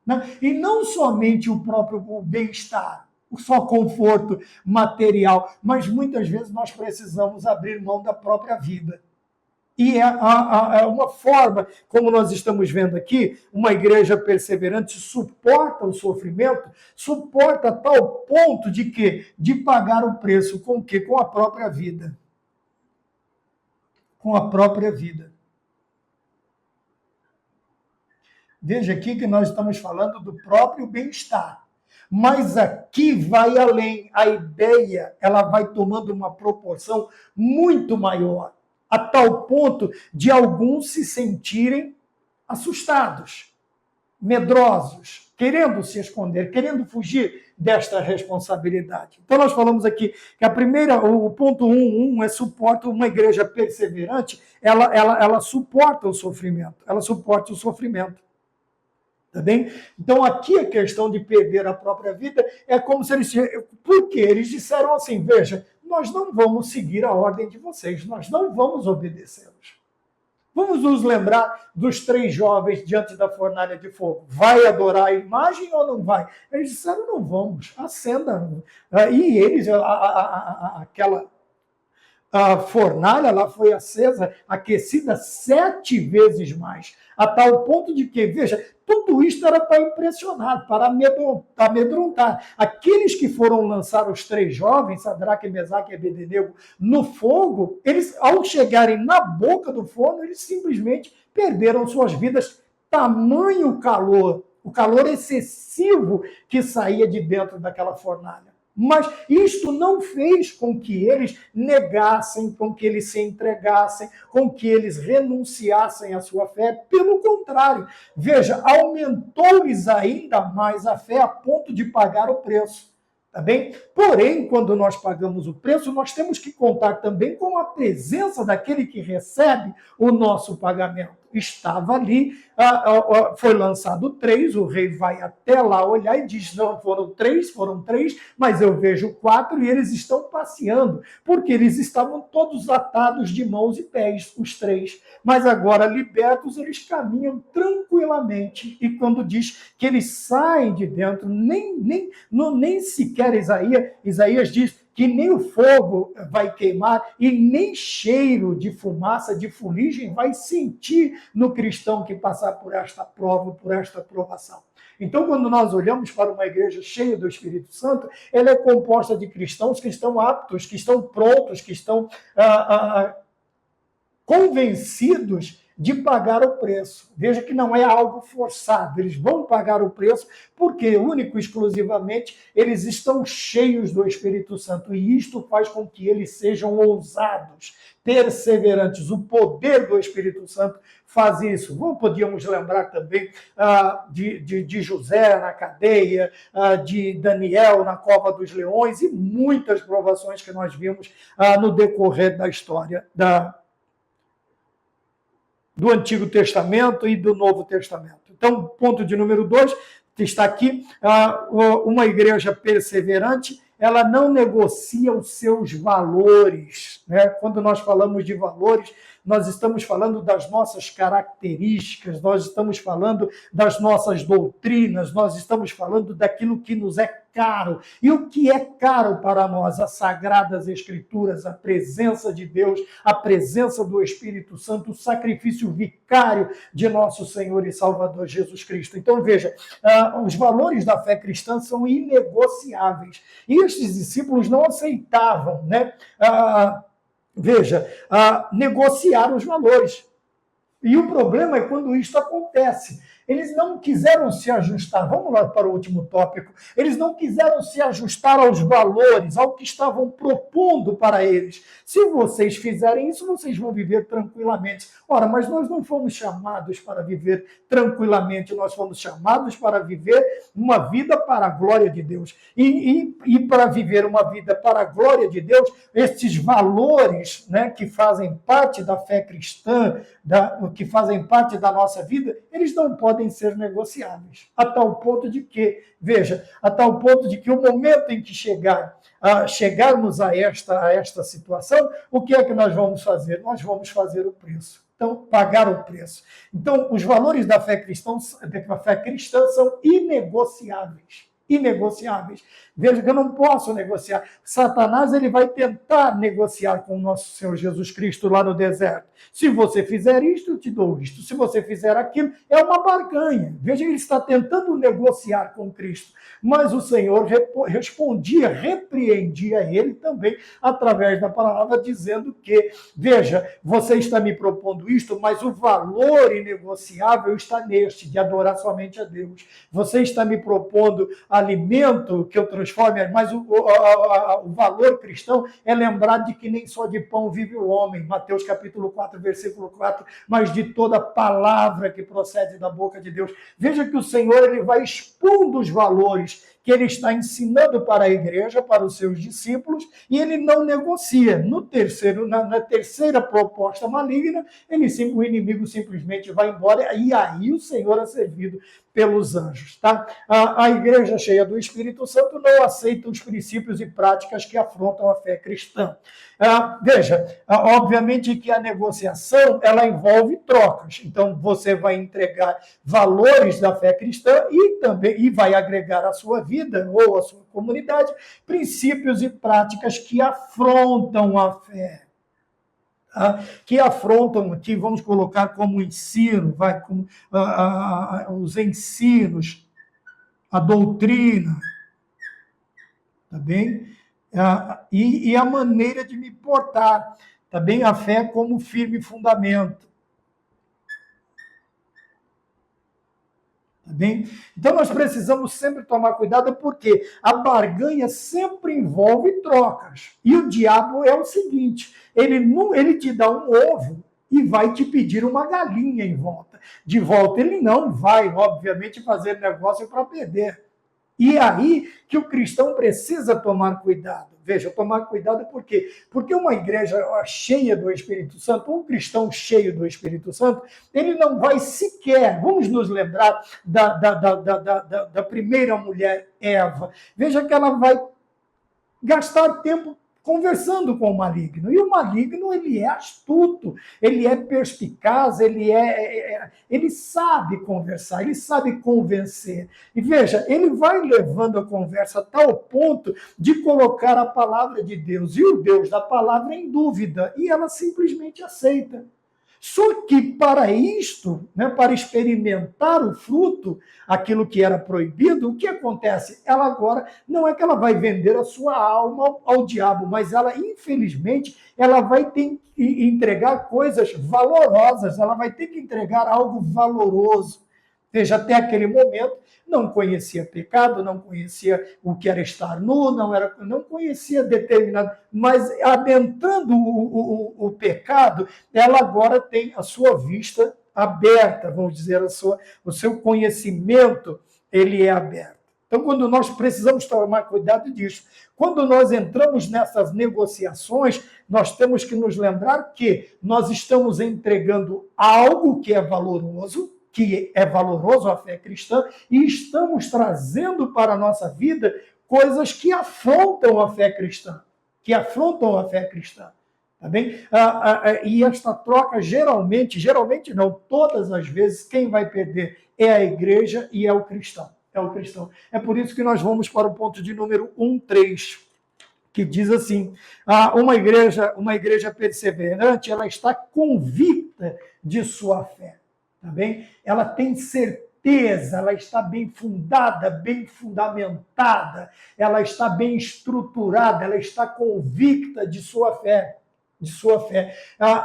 Né? E não somente o próprio bem-estar, só conforto material, mas muitas vezes nós precisamos abrir mão da própria vida. E é uma forma, como nós estamos vendo aqui, uma igreja perseverante suporta o sofrimento, suporta a tal ponto de que de pagar o preço com o quê? Com a própria vida. Com a própria vida. Veja aqui que nós estamos falando do próprio bem-estar. Mas aqui vai além. A ideia, ela vai tomando uma proporção muito maior, a tal ponto de alguns se sentirem assustados, medrosos, querendo se esconder, querendo fugir desta responsabilidade. Então nós falamos aqui que o ponto 1 é suporta. Uma igreja perseverante, ela suporta o sofrimento, ela suporta o sofrimento. Tá bem? Então aqui a questão de perder a própria vida é como se eles... Porque eles disseram assim, veja, nós não vamos seguir a ordem de vocês, nós não vamos obedecê-los. Vamos nos lembrar dos 3 jovens diante da fornalha de fogo. Vai adorar a imagem ou não vai? Eles disseram, não vamos, acenda. E eles, a fornalha ela foi acesa, aquecida 7 vezes mais, a tal ponto de que, veja, tudo isto era para impressionar, para amedrontar. Aqueles que foram lançar os 3 jovens, Sadraque, Mesaque e Abednego, no fogo, eles, ao chegarem na boca do forno, eles simplesmente perderam suas vidas. Tamanho calor, o calor excessivo que saía de dentro daquela fornalha. Mas isto não fez com que eles negassem, com que eles se entregassem, com que eles renunciassem à sua fé. Pelo contrário, veja, aumentou-lhes ainda mais a fé a ponto de pagar o preço. Tá bem? Porém, quando nós pagamos o preço, nós temos que contar também com a presença daquele que recebe o nosso pagamento. Estava ali, foi lançado 3, o rei vai até lá olhar e diz, não, foram 3, mas eu vejo 4 e eles estão passeando, porque eles estavam todos atados de mãos e pés, os 3. Mas agora, libertos, eles caminham tranquilamente. E quando diz que eles saem de dentro, nem sequer Isaías diz que nem o fogo vai queimar e nem cheiro de fumaça, de fuligem vai sentir no cristão que passar por esta prova, por esta provação. Então, quando nós olhamos para uma igreja cheia do Espírito Santo, ela é composta de cristãos que estão aptos, que estão prontos, que estão convencidos de pagar o preço. Veja que não é algo forçado, eles vão pagar o preço porque, único e exclusivamente, eles estão cheios do Espírito Santo e isto faz com que eles sejam ousados, perseverantes. O poder do Espírito Santo faz isso. Podíamos lembrar também de José na cadeia, de Daniel na cova dos leões e muitas provações que nós vimos no decorrer da história do Antigo Testamento e do Novo Testamento. Então, ponto de número 2, está aqui, uma igreja perseverante, ela não negocia os seus valores. Né? Quando nós falamos de valores, nós estamos falando das nossas características, nós estamos falando das nossas doutrinas, nós estamos falando daquilo que nos é caro. E o que é caro para nós? As Sagradas Escrituras, a presença de Deus, a presença do Espírito Santo, o sacrifício vicário de nosso Senhor e Salvador Jesus Cristo. Então, veja, os valores da fé cristã são inegociáveis. E estes discípulos não aceitavam, né? Negociar os valores. E o problema é quando isso acontece. Eles não quiseram se ajustar. Vamos lá para o último tópico. Eles não quiseram se ajustar aos valores, ao que estavam propondo para eles. Se vocês fizerem isso, vocês vão viver tranquilamente. Ora, mas nós não fomos chamados para viver tranquilamente, nós fomos chamados para viver uma vida para a glória de Deus. E para viver uma vida para a glória de Deus, esses valores, né, que fazem parte da fé cristã, que fazem parte da nossa vida, eles não podem ser negociáveis. A tal ponto de que, veja, o momento em que chegarmos a esta situação, o que é que nós vamos fazer? Nós vamos fazer o preço. Então, pagar o preço. Então, os valores da fé cristã são inegociáveis. Inegociáveis. Veja que eu não posso negociar. Satanás ele vai tentar negociar com o nosso Senhor Jesus Cristo lá no deserto. Se você fizer isto, eu te dou isto. Se você fizer aquilo, é uma barganha. Veja, ele está tentando negociar com Cristo. Mas o Senhor repreendia ele também através da palavra, dizendo que, veja, você está me propondo isto, mas o valor inegociável está neste, de adorar somente a Deus. Você está me propondo alimento que eu transforme, mas o valor cristão é lembrar de que nem só de pão vive o homem, Mateus capítulo 4, versículo 4, mas de toda palavra que procede da boca de Deus. Veja que o Senhor ele vai expondo os valores que ele está ensinando para a igreja, para os seus discípulos, e ele não negocia. Na terceira proposta maligna, o inimigo simplesmente vai embora, e aí o Senhor é servido pelos anjos. Tá? A igreja cheia do Espírito Santo não aceita os princípios e práticas que afrontam a fé cristã. Obviamente que a negociação ela envolve trocas. Então, você vai entregar valores da fé cristã e vai agregar à sua vida ou à sua comunidade princípios e práticas que afrontam a fé. que afrontam aqui, vamos colocar como ensino, como, os ensinos, a doutrina, tá bem? E a maneira de me portar, tá bem? A fé como firme fundamento. Tá bem? Então nós precisamos sempre tomar cuidado porque a barganha sempre envolve trocas. E o diabo é o seguinte, ele te dá um ovo e vai te pedir uma galinha em volta. De volta ele não vai, obviamente, fazer negócio para perder. E é aí que o cristão precisa tomar cuidado. Veja, tomar cuidado por quê? Porque uma igreja cheia do Espírito Santo, um cristão cheio do Espírito Santo, ele não vai sequer, vamos nos lembrar da primeira mulher, Eva. Veja que ela vai gastar tempo conversando com o maligno. E o maligno, ele é astuto, ele é perspicaz, ele sabe conversar, ele sabe convencer. E veja, ele vai levando a conversa a tal ponto de colocar a palavra de Deus e o Deus da palavra em dúvida, e ela simplesmente aceita. Só que para isto, né, para experimentar o fruto, aquilo que era proibido, o que acontece? Ela agora, não é que ela vai vender a sua alma ao diabo, mas ela, infelizmente, ela vai ter que entregar coisas valorosas, ela vai ter que entregar algo valoroso. Veja, até aquele momento, não conhecia pecado, não conhecia o que era estar nu, não conhecia determinado... Mas, adentrando o pecado, ela agora tem a sua vista aberta, vamos dizer, o seu conhecimento, ele é aberto. Então, quando nós precisamos tomar cuidado disso, quando nós entramos nessas negociações, nós temos que nos lembrar que nós estamos entregando algo que é valoroso a fé cristã, e estamos trazendo para a nossa vida coisas que afrontam a fé cristã, tá bem? E esta troca, geralmente não, todas as vezes, quem vai perder é a igreja e é o cristão. É por isso que nós vamos para o ponto de número 1.3, que diz assim, uma igreja perseverante, ela está convicta de sua fé. Tá bem? Ela tem certeza, ela está bem fundada, bem fundamentada, ela está bem estruturada, ela está convicta de sua fé.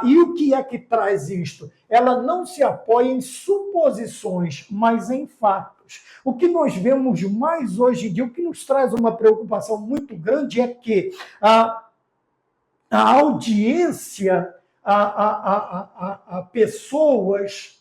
E o que é que traz isto? Ela não se apoia em suposições, mas em fatos. O que nós vemos mais hoje em dia, o que nos traz uma preocupação muito grande é que a audiência a pessoas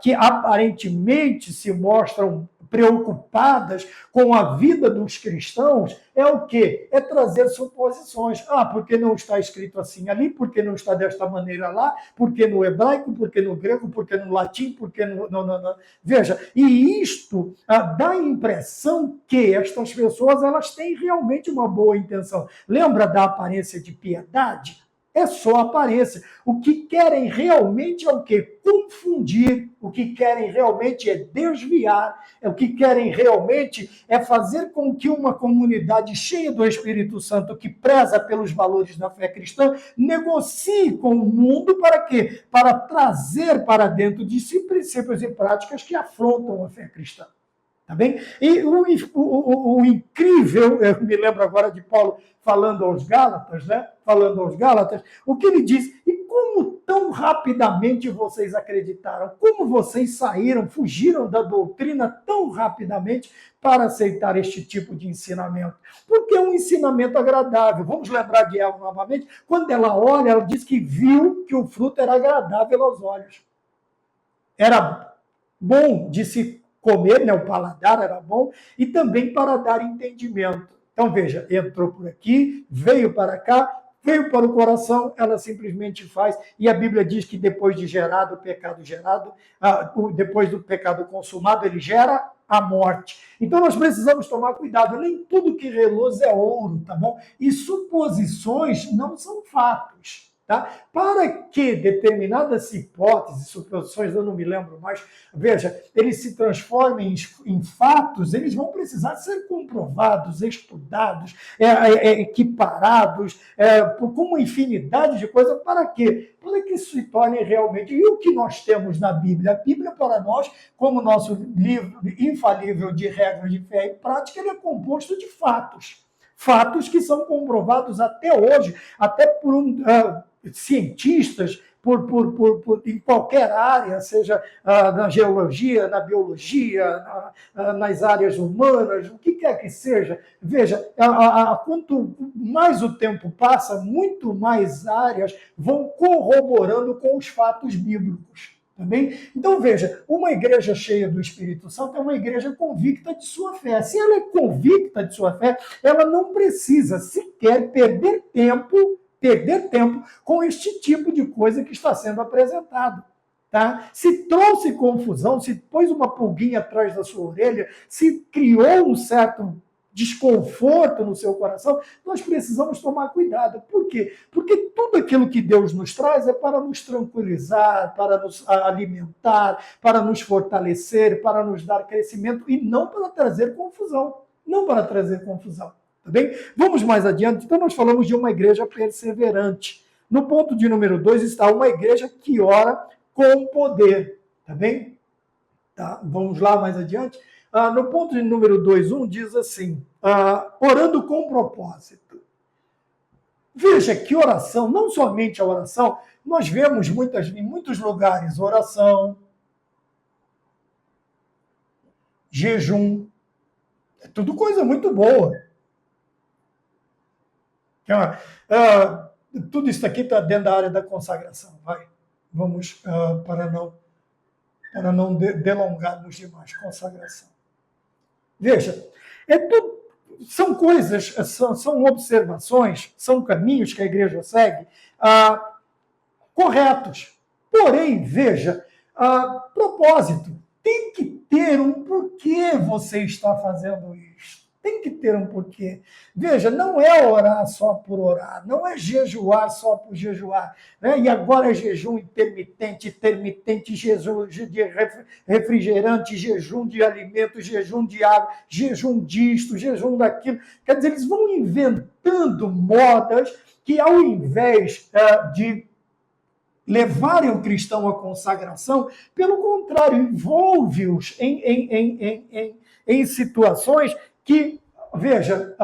que aparentemente se mostram preocupadas com a vida dos cristãos, é o quê? É trazer suposições. Porque não está escrito assim ali, porque não está desta maneira lá, porque no hebraico, porque no grego, porque no latim, porque no... Não. Veja, e isto dá a impressão que estas pessoas elas têm realmente uma boa intenção. Lembra da aparência de piedade? É só aparência. O que querem realmente é o quê? Confundir. O que querem realmente é desviar. O que querem realmente é fazer com que uma comunidade cheia do Espírito Santo, que preza pelos valores da fé cristã, negocie com o mundo para quê? Para trazer para dentro de si princípios e práticas que afrontam a fé cristã. Tá bem? E o incrível, eu me lembro agora de Paulo falando aos Gálatas, né? O que ele diz, e como tão rapidamente vocês acreditaram, como vocês fugiram da doutrina tão rapidamente para aceitar este tipo de ensinamento? Porque é um ensinamento agradável. Vamos lembrar de Eva novamente, quando ela olha, ela diz que viu que o fruto era agradável aos olhos. Era bom de se comer, né? O paladar era bom, e também para dar entendimento. Então, veja, entrou por aqui, veio para cá, veio para o coração, ela simplesmente faz, e a Bíblia diz que depois de gerado, o pecado gerado, depois do pecado consumado, ele gera a morte. Então, nós precisamos tomar cuidado, nem tudo que reluz é ouro, tá bom? E suposições não são fatos. Tá? Para que determinadas hipóteses, suposições, eu não me lembro mais, veja, eles se transformem em fatos, eles vão precisar ser comprovados, estudados, equiparados, com uma infinidade de coisas. Para quê? Para que isso se torne realmente. E o que nós temos na Bíblia? A Bíblia, para nós, como nosso livro infalível de regras de fé e prática, ele é composto de fatos. Fatos que são comprovados até hoje, até por cientistas, em qualquer área, seja na geologia, na biologia, nas áreas humanas, o que quer que seja. Veja, quanto mais o tempo passa, muito mais áreas vão corroborando com os fatos bíblicos. Também? Então, veja, uma igreja cheia do Espírito Santo é uma igreja convicta de sua fé. Se ela é convicta de sua fé, ela não precisa sequer perder tempo com este tipo de coisa que está sendo apresentado. Tá? Se trouxe confusão, se pôs uma pulguinha atrás da sua orelha, se criou um certo desconforto no seu coração, nós precisamos tomar cuidado. Por quê? Porque tudo aquilo que Deus nos traz é para nos tranquilizar, para nos alimentar, para nos fortalecer, para nos dar crescimento e não para trazer confusão. Não para trazer confusão. Tá bem? Vamos mais adiante. Então, nós falamos de uma igreja perseverante. No ponto de número 2 está uma igreja que ora com poder. Tá bem? Tá? Vamos lá mais adiante. No ponto de número 2.1 diz assim, orando com propósito. Veja que oração, não somente a oração, nós vemos em muitos lugares oração, jejum, é tudo coisa muito boa. Tudo isso aqui está dentro da área da consagração. Vai, vamos para não delongarmos demais. Consagração. Veja, são coisas, são observações, são caminhos que a igreja segue corretos. Porém, veja, propósito. Tem que ter um porquê você está fazendo isso. Tem que ter um porquê. Veja, não é orar só por orar, não é jejuar só por jejuar. Né? E agora é jejum intermitente, jejum de refrigerante, jejum de alimento, jejum de água, jejum disto, jejum daquilo. Quer dizer, eles vão inventando modas que, ao invés de levarem o cristão à consagração, pelo contrário, envolve-os em situações que, veja,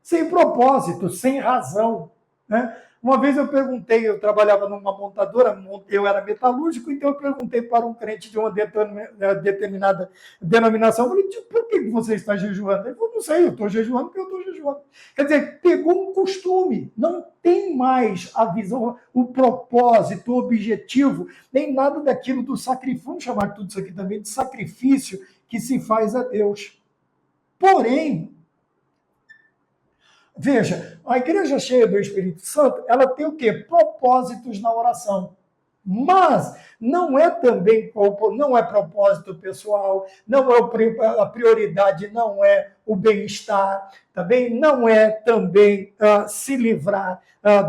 sem propósito, sem razão. Né? Uma vez eu perguntei, eu trabalhava numa montadora, eu era metalúrgico, então eu perguntei para um crente de uma determinada denominação, eu falei, por que você está jejuando? Ele falou, não sei, eu estou jejuando porque eu estou jejuando. Quer dizer, pegou um costume, não tem mais a visão, o propósito, o objetivo, nem nada daquilo do sacrifício, vamos chamar tudo isso aqui também de sacrifício que se faz a Deus. Porém, veja, a igreja cheia do Espírito Santo, ela tem o quê? Propósitos na oração. Mas não é também, não é propósito pessoal, não é a prioridade, não é o bem-estar, também não é também se livrar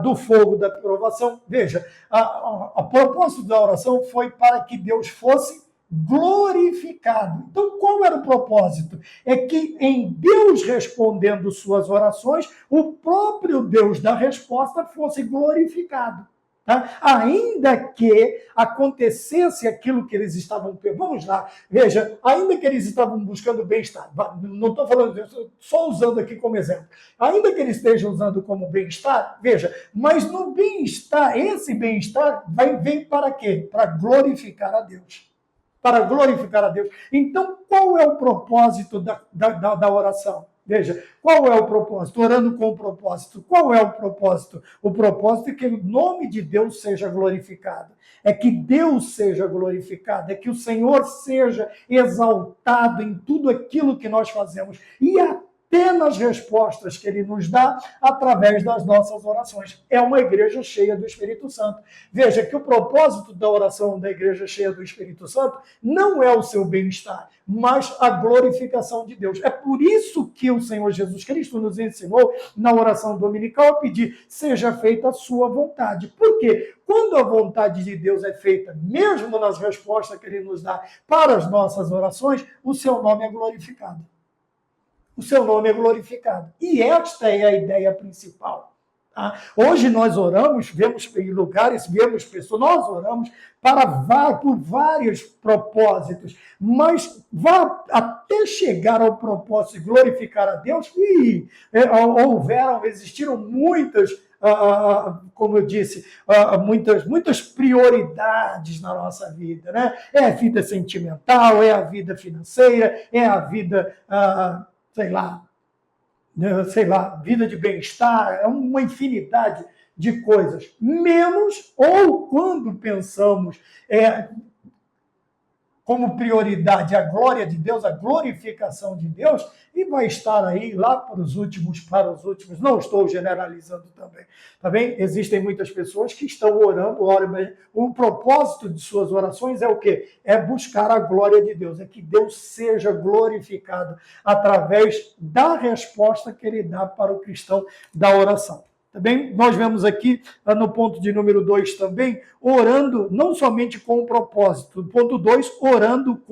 do fogo da provação. Veja, a propósito da oração foi para que Deus fosse glorificado. Então, qual era o propósito? É que em Deus respondendo suas orações, o próprio Deus da resposta fosse glorificado. Tá? Ainda que acontecesse aquilo que eles estavam... Vamos lá, veja, ainda que eles estavam buscando bem-estar, não estou falando, só usando aqui como exemplo, ainda que eles estejam usando como bem-estar, veja, mas no bem-estar, esse bem-estar vem para quê? Para glorificar a Deus. Para glorificar a Deus. Então, qual é o propósito da oração? Veja, qual é o propósito? Orando com o propósito. Qual é o propósito? O propósito é que o nome de Deus seja glorificado. É que Deus seja glorificado. É que o Senhor seja exaltado em tudo aquilo que nós fazemos. E até até nas respostas que ele nos dá através das nossas orações. É uma igreja cheia do Espírito Santo. Veja que o propósito da oração da igreja cheia do Espírito Santo não é o seu bem-estar, mas a glorificação de Deus. É por isso que o Senhor Jesus Cristo nos ensinou na oração dominical a pedir: seja feita a sua vontade. Por quê? Quando a vontade de Deus é feita, mesmo nas respostas que ele nos dá para as nossas orações, o seu nome é glorificado. O seu nome é glorificado. E esta é a ideia principal. Tá? Hoje nós oramos, vemos em lugares, vemos pessoas, nós oramos por vários propósitos, mas vá até chegar ao propósito de glorificar a Deus, e existiram muitas, como eu disse, muitas prioridades na nossa vida, né? É a vida sentimental, é a vida financeira, é a vida, vida de bem-estar, é uma infinidade de coisas. Menos, ou quando pensamos como prioridade a glória de Deus, a glorificação de Deus, e vai estar aí lá para os últimos. Não estou generalizando também. Tá bem? Existem muitas pessoas que estão orando, mas o propósito de suas orações é o quê? É buscar a glória de Deus, é que Deus seja glorificado através da resposta que ele dá para o cristão da oração. Também nós vemos aqui, no ponto de número 2 também, orando não somente com o propósito. Ponto 2, orando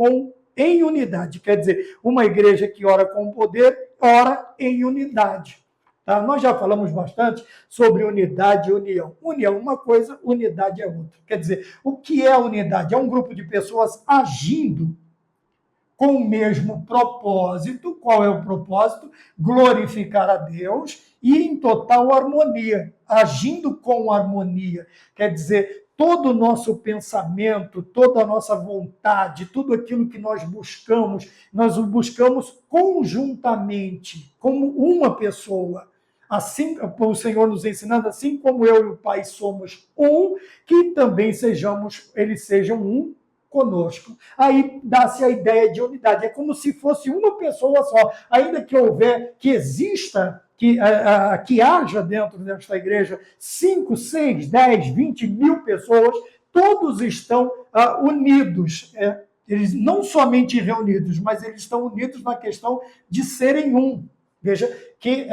em unidade. Quer dizer, uma igreja que ora com poder, ora em unidade. Tá? Nós já falamos bastante sobre unidade e união. União é uma coisa, unidade é outra. Quer dizer, o que é unidade? É um grupo de pessoas agindo com o mesmo propósito. Qual é o propósito? Glorificar a Deus e em total harmonia, agindo com harmonia. Quer dizer, todo o nosso pensamento, toda a nossa vontade, tudo aquilo que nós o buscamos conjuntamente, como uma pessoa. Assim, o Senhor nos ensinando, assim como eu e o Pai somos um, que também eles sejam um conosco. Aí dá-se a ideia de unidade. É como se fosse uma pessoa só. Ainda que exista, que haja dentro desta igreja 5, 6, 10, 20 mil pessoas, todos estão unidos. Eles não somente reunidos, mas eles estão unidos na questão de serem um. Veja que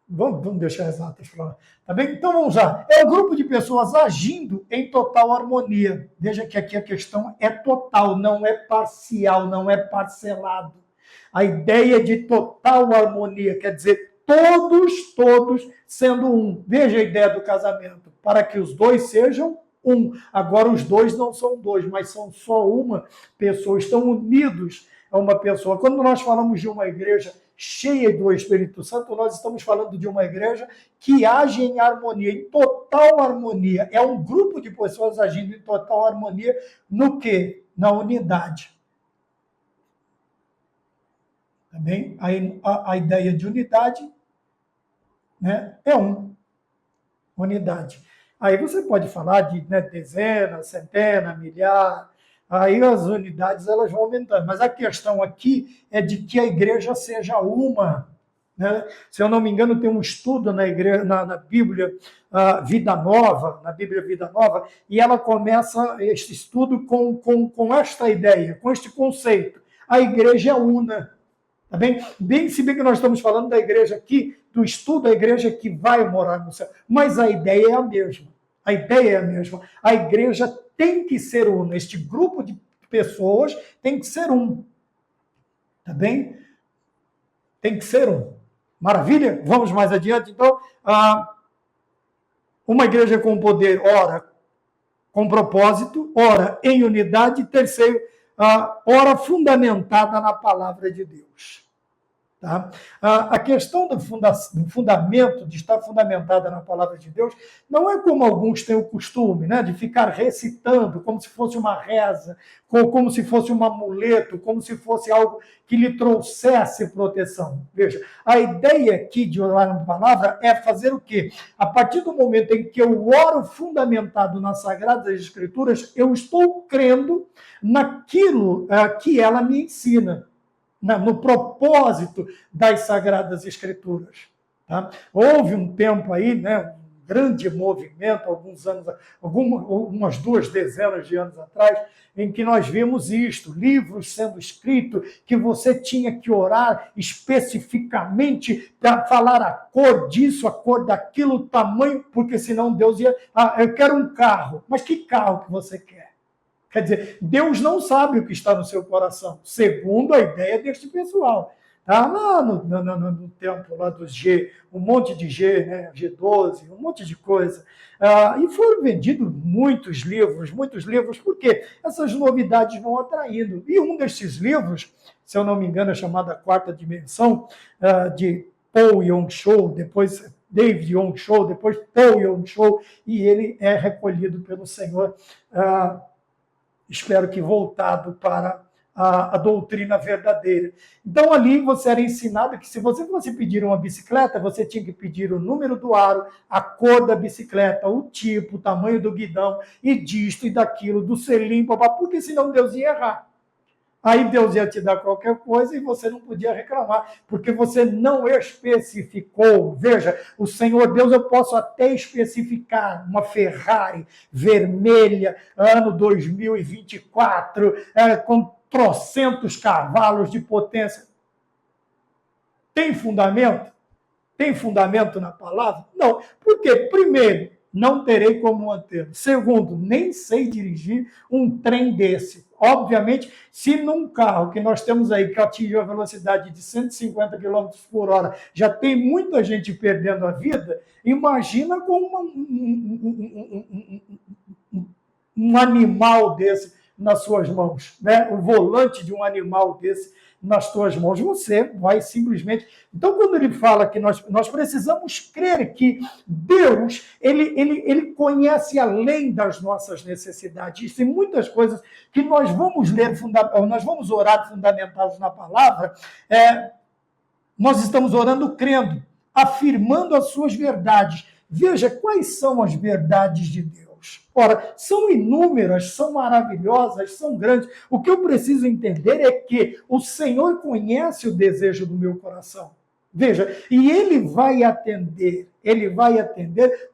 Vamos deixar exatas para lá. Tá bem? Então vamos lá. É um grupo de pessoas agindo em total harmonia. Veja que aqui a questão é total, não é parcial, não é parcelado. A ideia de total harmonia quer dizer todos sendo um. Veja a ideia do casamento. Para que os dois sejam um. Agora os dois não são dois, mas são só uma pessoa. Estão unidos a uma pessoa. Quando nós falamos de uma igreja cheia do Espírito Santo, nós estamos falando de uma igreja que age em harmonia, em total harmonia. É um grupo de pessoas agindo em total harmonia no quê? Na unidade. Tá bem? Aí a ideia de unidade, né, é unidade. Aí você pode falar de dezena, centena, milhar. Aí as unidades elas vão aumentando. Mas a questão aqui é de que a igreja seja uma. Né? Se eu não me engano, tem um estudo na Bíblia Vida Nova, e ela começa este estudo com esta ideia, com este conceito. A igreja é una. Tá bem? Se bem que nós estamos falando da igreja aqui, do estudo da igreja que vai morar no céu. Mas a ideia é a mesma. A ideia é a mesma. A igreja tem que ser uma. Este grupo de pessoas tem que ser um. Tá bem? Tem que ser um. Maravilha? Vamos mais adiante. Então, uma igreja com poder, ora com propósito, ora em unidade. Terceiro, ora fundamentada na palavra de Deus. Tá? A questão do fundamento, de estar fundamentada na palavra de Deus, não é como alguns têm o costume, né, de ficar recitando como se fosse uma reza, como se fosse um amuleto, como se fosse algo que lhe trouxesse proteção. Veja, a ideia aqui de orar na palavra é fazer o quê? A partir do momento em que eu oro fundamentado nas Sagradas Escrituras, eu estou crendo naquilo que ela me ensina, no propósito das Sagradas Escrituras. Tá? Houve um tempo aí, né, um grande movimento, alguns anos, umas 2 dezenas de anos atrás, em que nós vimos isto, livros sendo escritos, que você tinha que orar especificamente para falar a cor disso, a cor daquilo, o tamanho, porque senão Deus ia... eu quero um carro. Mas que carro que você quer? Quer dizer, Deus não sabe o que está no seu coração, segundo a ideia deste pessoal. Tá? Lá no tempo lá dos G, um monte de G, né? G12, um monte de coisa. E foram vendidos muitos livros, porque essas novidades vão atraindo. E um desses livros, se eu não me engano, é chamado A Quarta Dimensão, de Paul Yong-Cho, depois David Yong-Cho, depois Paul Yong-Cho, e ele é recolhido pelo Senhor, espero que voltado para a doutrina verdadeira. Então, ali você era ensinado que se você fosse pedir uma bicicleta, você tinha que pedir o número do aro, a cor da bicicleta, o tipo, o tamanho do guidão, e disto e daquilo, do selim, porque senão Deus ia errar. Aí Deus ia te dar qualquer coisa e você não podia reclamar, porque você não especificou. Veja, o Senhor Deus, eu posso até especificar uma Ferrari vermelha, ano 2024, com trocentos cavalos de potência. Tem fundamento? Tem fundamento na palavra? Não. Por quê? Primeiro, não terei como manter. Segundo, nem sei dirigir um trem desse. Obviamente, se num carro que nós temos aí que atingiu a velocidade de 150 km por hora, já tem muita gente perdendo a vida, imagina com um animal desse nas suas mãos, né? O volante de um animal desse nas tuas mãos, você vai simplesmente... Então, quando ele fala que nós precisamos crer que Deus, ele conhece além das nossas necessidades. Tem muitas coisas que nós vamos ler, nós vamos orar fundamentados na palavra, nós estamos orando crendo, afirmando as suas verdades. Veja, quais são as verdades de Deus? Ora, são inúmeras, são maravilhosas, são grandes. O que eu preciso entender é que o Senhor conhece o desejo do meu coração. Veja, e Ele vai atender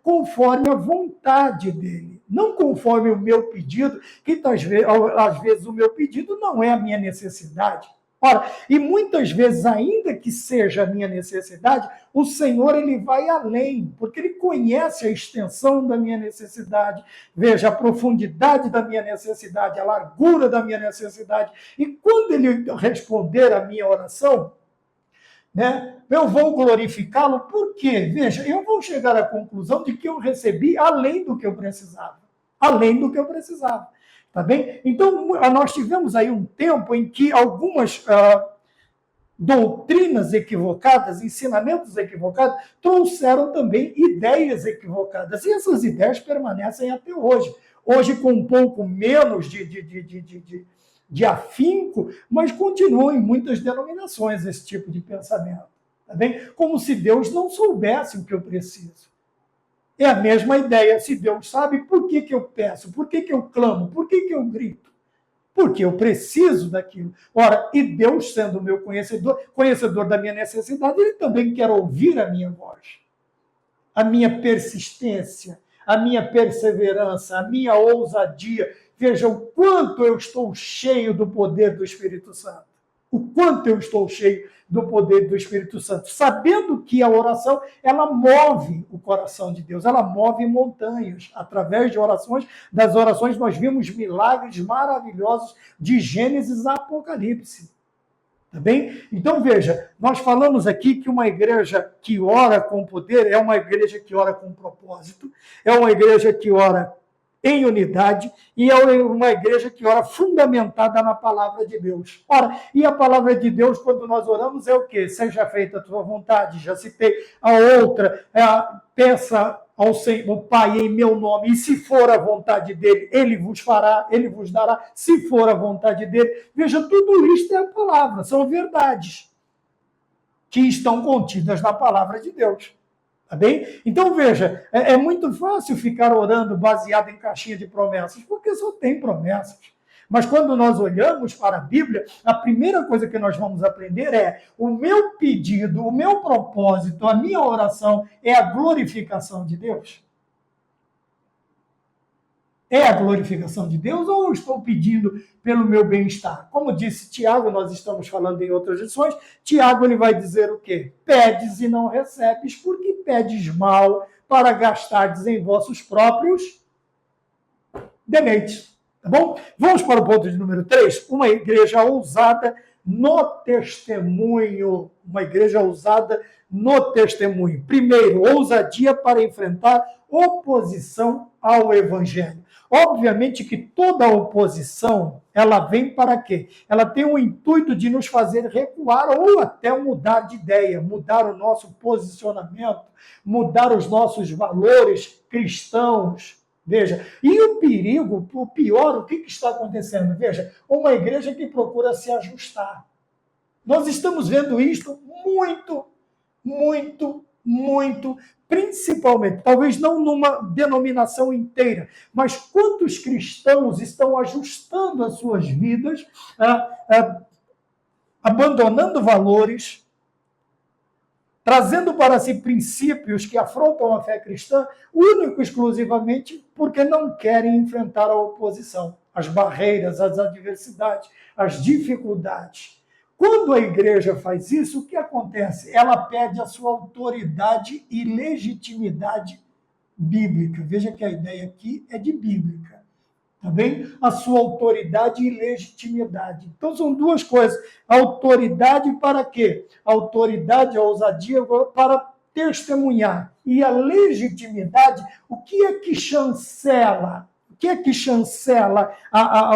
conforme a vontade dEle. Não conforme o meu pedido, que às vezes o meu pedido não é a minha necessidade. Ora, e muitas vezes, ainda que seja a minha necessidade, o Senhor ele vai além, porque Ele conhece a extensão da minha necessidade, veja a profundidade da minha necessidade, a largura da minha necessidade. E quando Ele responder a minha oração, né, eu vou glorificá-lo, por quê? Veja, eu vou chegar à conclusão de que eu recebi além do que eu precisava. Além do que eu precisava. Tá bem? Então, nós tivemos aí um tempo em que algumas doutrinas equivocadas, ensinamentos equivocados, trouxeram também ideias equivocadas. E essas ideias permanecem até hoje. Hoje, com um pouco menos de afinco, mas continuam em muitas denominações esse tipo de pensamento. Tá bem? Como se Deus não soubesse o que eu preciso. É a mesma ideia. Se Deus sabe, por que eu peço? Por que eu clamo? Por que eu grito? Porque eu preciso daquilo. Ora, e Deus, sendo o meu conhecedor da minha necessidade, Ele também quer ouvir a minha voz, a minha persistência, a minha perseverança, a minha ousadia. Veja o quanto eu estou cheio do poder do Espírito Santo. O quanto eu estou cheio do poder do Espírito Santo, sabendo que a oração, ela move o coração de Deus, ela move montanhas. Através de orações, das orações nós vimos milagres maravilhosos de Gênesis a Apocalipse. Tá bem? Então veja, nós falamos aqui que uma igreja que ora com poder é uma igreja que ora com propósito, é uma igreja que ora em unidade, e é uma igreja que ora fundamentada na palavra de Deus. Ora, e a palavra de Deus, quando nós oramos, é o quê? Seja feita a tua vontade. Já citei a outra, peça ao Senhor, o Pai, em meu nome, e se for a vontade dele, ele vos fará, ele vos dará, se for a vontade dele. Veja, tudo isto é a palavra, são verdades que estão contidas na palavra de Deus. Tá bem? Então, veja, é muito fácil ficar orando baseado em caixinha de promessas, porque só tem promessas. Mas quando nós olhamos para a Bíblia, a primeira coisa que nós vamos aprender é o meu pedido, o meu propósito, a minha oração é a glorificação de Deus. É a glorificação de Deus ou eu estou pedindo pelo meu bem-estar? Como disse Tiago, nós estamos falando em outras lições, Tiago ele vai dizer o quê? Pedes e não recebes, porque pedes mal para gastardes em vossos próprios deleites. Tá bom? Vamos para o ponto de número 3, uma igreja ousada no testemunho. Uma igreja ousada no testemunho. Primeiro, ousadia para enfrentar oposição ao evangelho. Obviamente que toda oposição, ela vem para quê? Ela tem o intuito de nos fazer recuar ou até mudar de ideia, mudar o nosso posicionamento, mudar os nossos valores cristãos. Veja, e o perigo, o pior, o que está acontecendo? Veja, uma igreja que procura se ajustar. Nós estamos vendo isto muito, principalmente, talvez não numa denominação inteira, mas quantos cristãos estão ajustando as suas vidas, abandonando valores, trazendo para si princípios que afrontam a fé cristã, único e exclusivamente porque não querem enfrentar a oposição, as barreiras, as adversidades, as dificuldades. Quando a igreja faz isso, o que acontece? Ela perde a sua autoridade e legitimidade bíblica. Veja que a ideia aqui é de bíblica. Tá bem? A sua autoridade e legitimidade. Então, são duas coisas. Autoridade para quê? A autoridade, a ousadia para testemunhar. E a legitimidade, o que é que chancela? O que é que chancela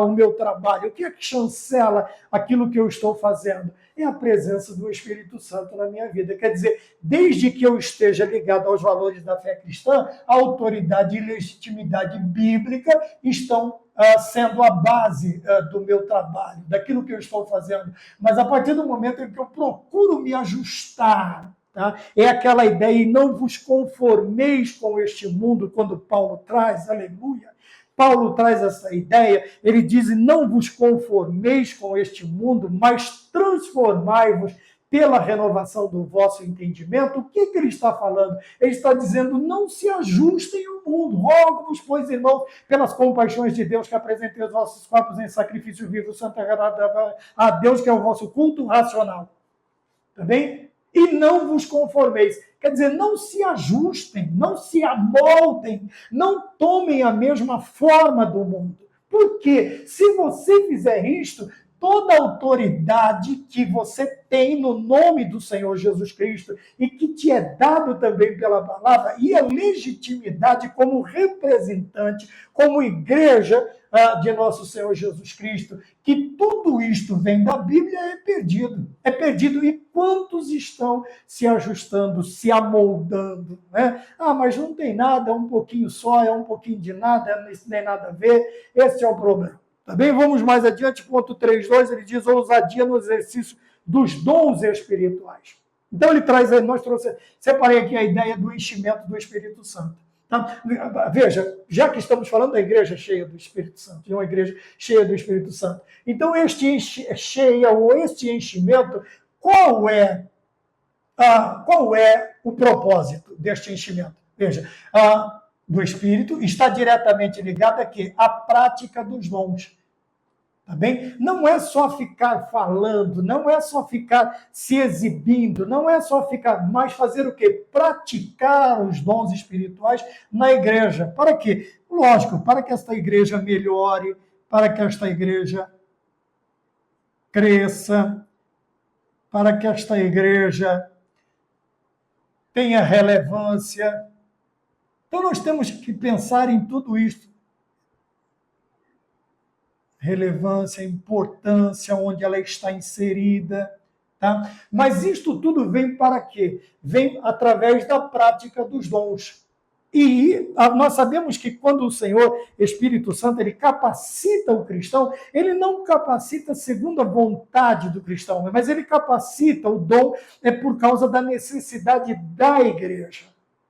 o meu trabalho? O que é que chancela aquilo que eu estou fazendo? É a presença do Espírito Santo na minha vida. Quer dizer, desde que eu esteja ligado aos valores da fé cristã, a autoridade e legitimidade bíblica estão sendo a base do meu trabalho, daquilo que eu estou fazendo. Mas a partir do momento em que eu procuro me ajustar, tá? É aquela ideia, e não vos conformeis com este mundo, quando Paulo traz, aleluia, Paulo traz essa ideia, ele diz, não vos conformeis com este mundo, mas transformai-vos pela renovação do vosso entendimento. O que ele está falando? Ele está dizendo, não se ajustem ao mundo. Rogo-vos, pois, irmãos, pelas compaixões de Deus, que apresentei os vossos corpos em sacrifício vivo, santo e agradável a Deus, que é o vosso culto racional. Tá bem? E não vos conformeis. Quer dizer, não se ajustem, não se amoldem, não tomem a mesma forma do mundo. Porque se você fizer isto, toda a autoridade que você tem no nome do Senhor Jesus Cristo e que te é dado também pela palavra e a legitimidade como representante, como igreja de nosso Senhor Jesus Cristo, que tudo isto vem da Bíblia, é perdido. É perdido. E quantos estão se ajustando, se amoldando? Né? Mas não tem nada, é um pouquinho só, é um pouquinho de nada, isso nem nada a ver. Esse é o problema. Tá bem? Vamos mais adiante, ponto 3.2, ele diz ousadia no exercício dos dons espirituais. Então ele traz, separei aqui a ideia do enchimento do Espírito Santo. Tá? Veja, já que estamos falando da igreja cheia do Espírito Santo, de uma igreja cheia do Espírito Santo, então este enchimento, qual é o propósito deste enchimento? Veja, do Espírito está diretamente ligado aqui à prática dos dons. Tá bem? Não é só ficar falando, não é só ficar se exibindo, não é só ficar, mas fazer o quê? Praticar os dons espirituais na igreja. Para quê? Lógico, para que esta igreja melhore, para que esta igreja cresça, para que esta igreja tenha relevância. Então nós temos que pensar em tudo isso. relevância, importância, onde ela está inserida. Tá? Mas isto tudo vem para quê? Vem através da prática dos dons. E nós sabemos que quando o Senhor, Espírito Santo, ele capacita o cristão, ele não capacita segundo a vontade do cristão, mas ele capacita o dom por causa da necessidade da igreja.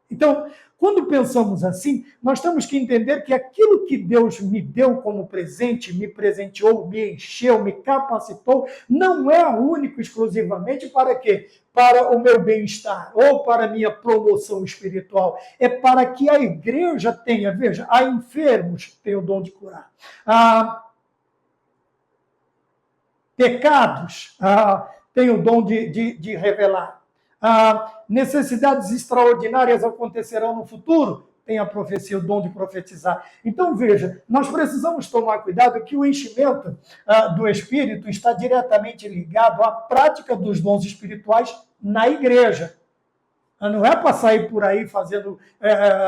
Então, quando pensamos assim, nós temos que entender que aquilo que Deus me deu como presente, me presenteou, me encheu, me capacitou, não é único exclusivamente para quê? Para o meu bem-estar ou para a minha promoção espiritual. É para que a igreja tenha, veja, há enfermos que têm o dom de curar. Há pecados têm o dom de revelar. Necessidades extraordinárias acontecerão no futuro, tem a profecia, o dom de profetizar. Então, veja, nós precisamos tomar cuidado que o enchimento do Espírito está diretamente ligado à prática dos dons espirituais na igreja. Não é para sair por aí fazendo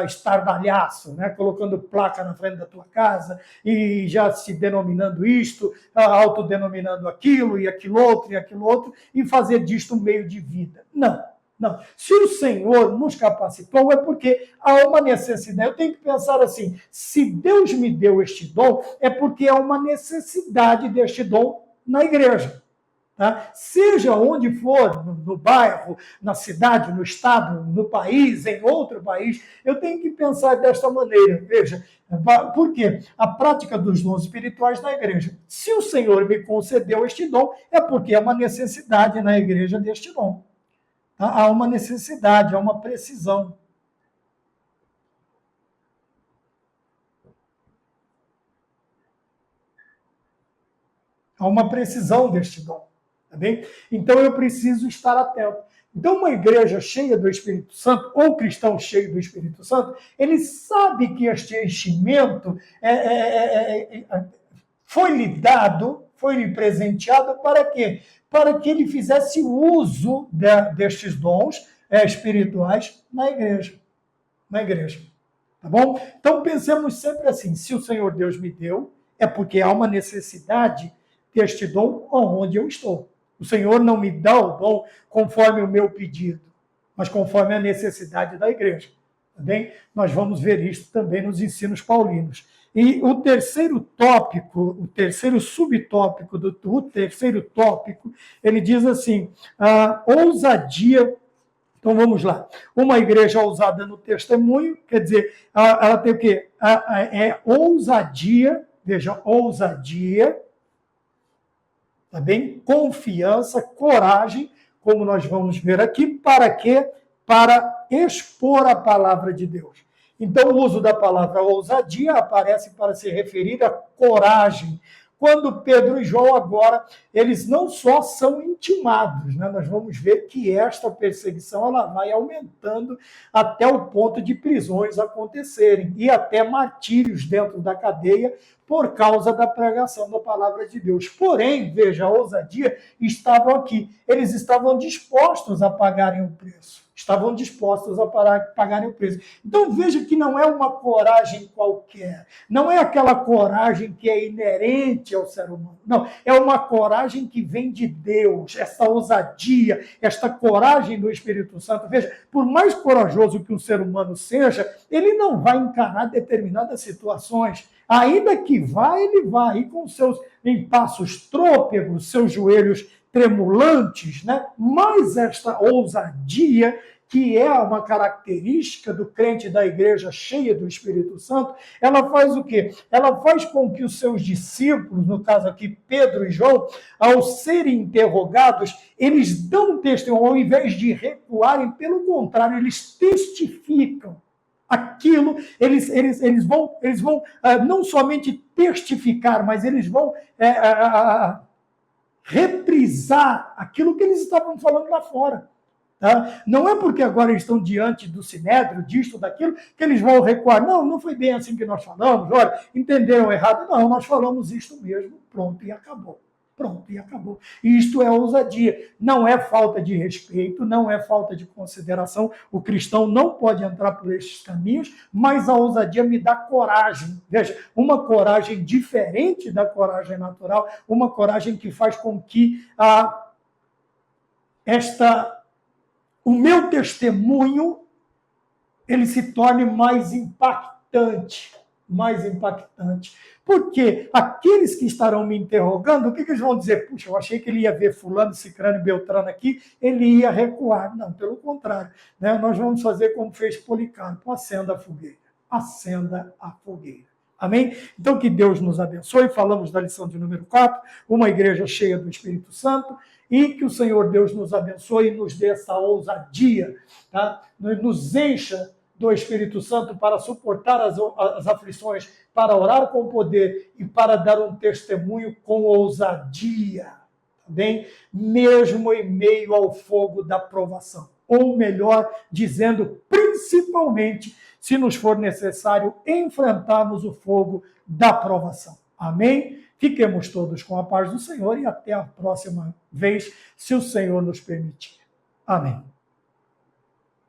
estardalhaço, né? Colocando placa na frente da tua casa e já se denominando isto, autodenominando aquilo e aquilo outro, e fazer disto um meio de vida. Não, não. Se o Senhor nos capacitou, é porque há uma necessidade. Eu tenho que pensar assim, se Deus me deu este dom, é porque há uma necessidade deste dom na igreja. Tá? Seja onde for, no bairro, na cidade, no estado, no país, em outro país, eu tenho que pensar desta maneira. Veja, por quê? A prática dos dons espirituais na igreja. Se o Senhor me concedeu este dom, é porque há uma necessidade na igreja deste dom. Tá? Há uma necessidade, há uma precisão. Há uma precisão deste dom. Tá bem? Então eu preciso estar atento. Então uma igreja cheia do Espírito Santo, ou cristão cheio do Espírito Santo, ele sabe que este enchimento foi lhe dado, foi lhe presenteado para quê? Para que ele fizesse uso destes dons espirituais na igreja. Na igreja. Tá bom? Então pensemos sempre assim, se o Senhor Deus me deu, é porque há uma necessidade deste dom onde eu estou. O Senhor não me dá o dom conforme o meu pedido, mas conforme a necessidade da igreja. Tá bem? Nós vamos ver isso também nos ensinos paulinos. E o terceiro tópico, o terceiro subtópico do terceiro tópico, ele diz assim, ousadia. Então vamos lá. Uma igreja ousada no testemunho, quer dizer, ela tem o quê? É ousadia, veja, ousadia, tá bem? Confiança, coragem, como nós vamos ver aqui, para quê? Para expor a palavra de Deus. Então, o uso da palavra ousadia aparece para se referir à coragem. Quando Pedro e João agora, eles não só são intimados, né? Nós vamos ver que esta perseguição ela vai aumentando até o ponto de prisões acontecerem e até martírios dentro da cadeia por causa da pregação da palavra de Deus. Porém, veja, a ousadia estavam aqui. Eles estavam dispostos a pagarem o preço. Estavam dispostos a pagarem o preço. Então veja que não é uma coragem qualquer. Não é aquela coragem que é inerente ao ser humano. Não, é uma coragem que vem de Deus. Essa ousadia, esta coragem do Espírito Santo. Veja, por mais corajoso que um ser humano seja, ele não vai encarar determinadas situações. Ainda que vá, ele vai. E com seus passos trôpegos, seus joelhos tremulantes, né? Mas esta ousadia, que é uma característica do crente da igreja cheia do Espírito Santo, ela faz o quê? Ela faz com que os seus discípulos, no caso aqui Pedro e João, ao serem interrogados, eles dão testemunho, ao invés de recuarem, pelo contrário, eles testificam aquilo, eles vão não somente testificar, mas eles vão reprisar aquilo que eles estavam falando lá fora. Tá? Não é porque agora eles estão diante do sinédrio, disto, daquilo, que eles vão recuar. Não, não foi bem assim que nós falamos. Olha, entenderam errado? Não, nós falamos isto mesmo, pronto, e acabou. Pronto, e acabou. Isto é ousadia. Não é falta de respeito, não é falta de consideração. O cristão não pode entrar por estes caminhos, mas a ousadia me dá coragem. Veja, uma coragem diferente da coragem natural, uma coragem que faz com que o meu testemunho ele se torne mais impactante. Mais impactante. Porque aqueles que estarão me interrogando, o que eles vão dizer? Puxa, eu achei que ele ia ver fulano, cicrano e beltrano aqui, ele ia recuar. Não, pelo contrário. Né? Nós vamos fazer como fez Policarpo, acenda a fogueira. Acenda a fogueira. Amém? Então, que Deus nos abençoe. Falamos da lição de número 4, uma igreja cheia do Espírito Santo, e que o Senhor Deus nos abençoe e nos dê essa ousadia, tá? Nos encha do Espírito Santo para suportar as aflições, para orar com poder e para dar um testemunho com ousadia, tá bem? Mesmo em meio ao fogo da provação. Ou melhor, dizendo, principalmente, se nos for necessário enfrentarmos o fogo da provação. Amém? Fiquemos todos com a paz do Senhor e até a próxima vez, se o Senhor nos permitir. Amém.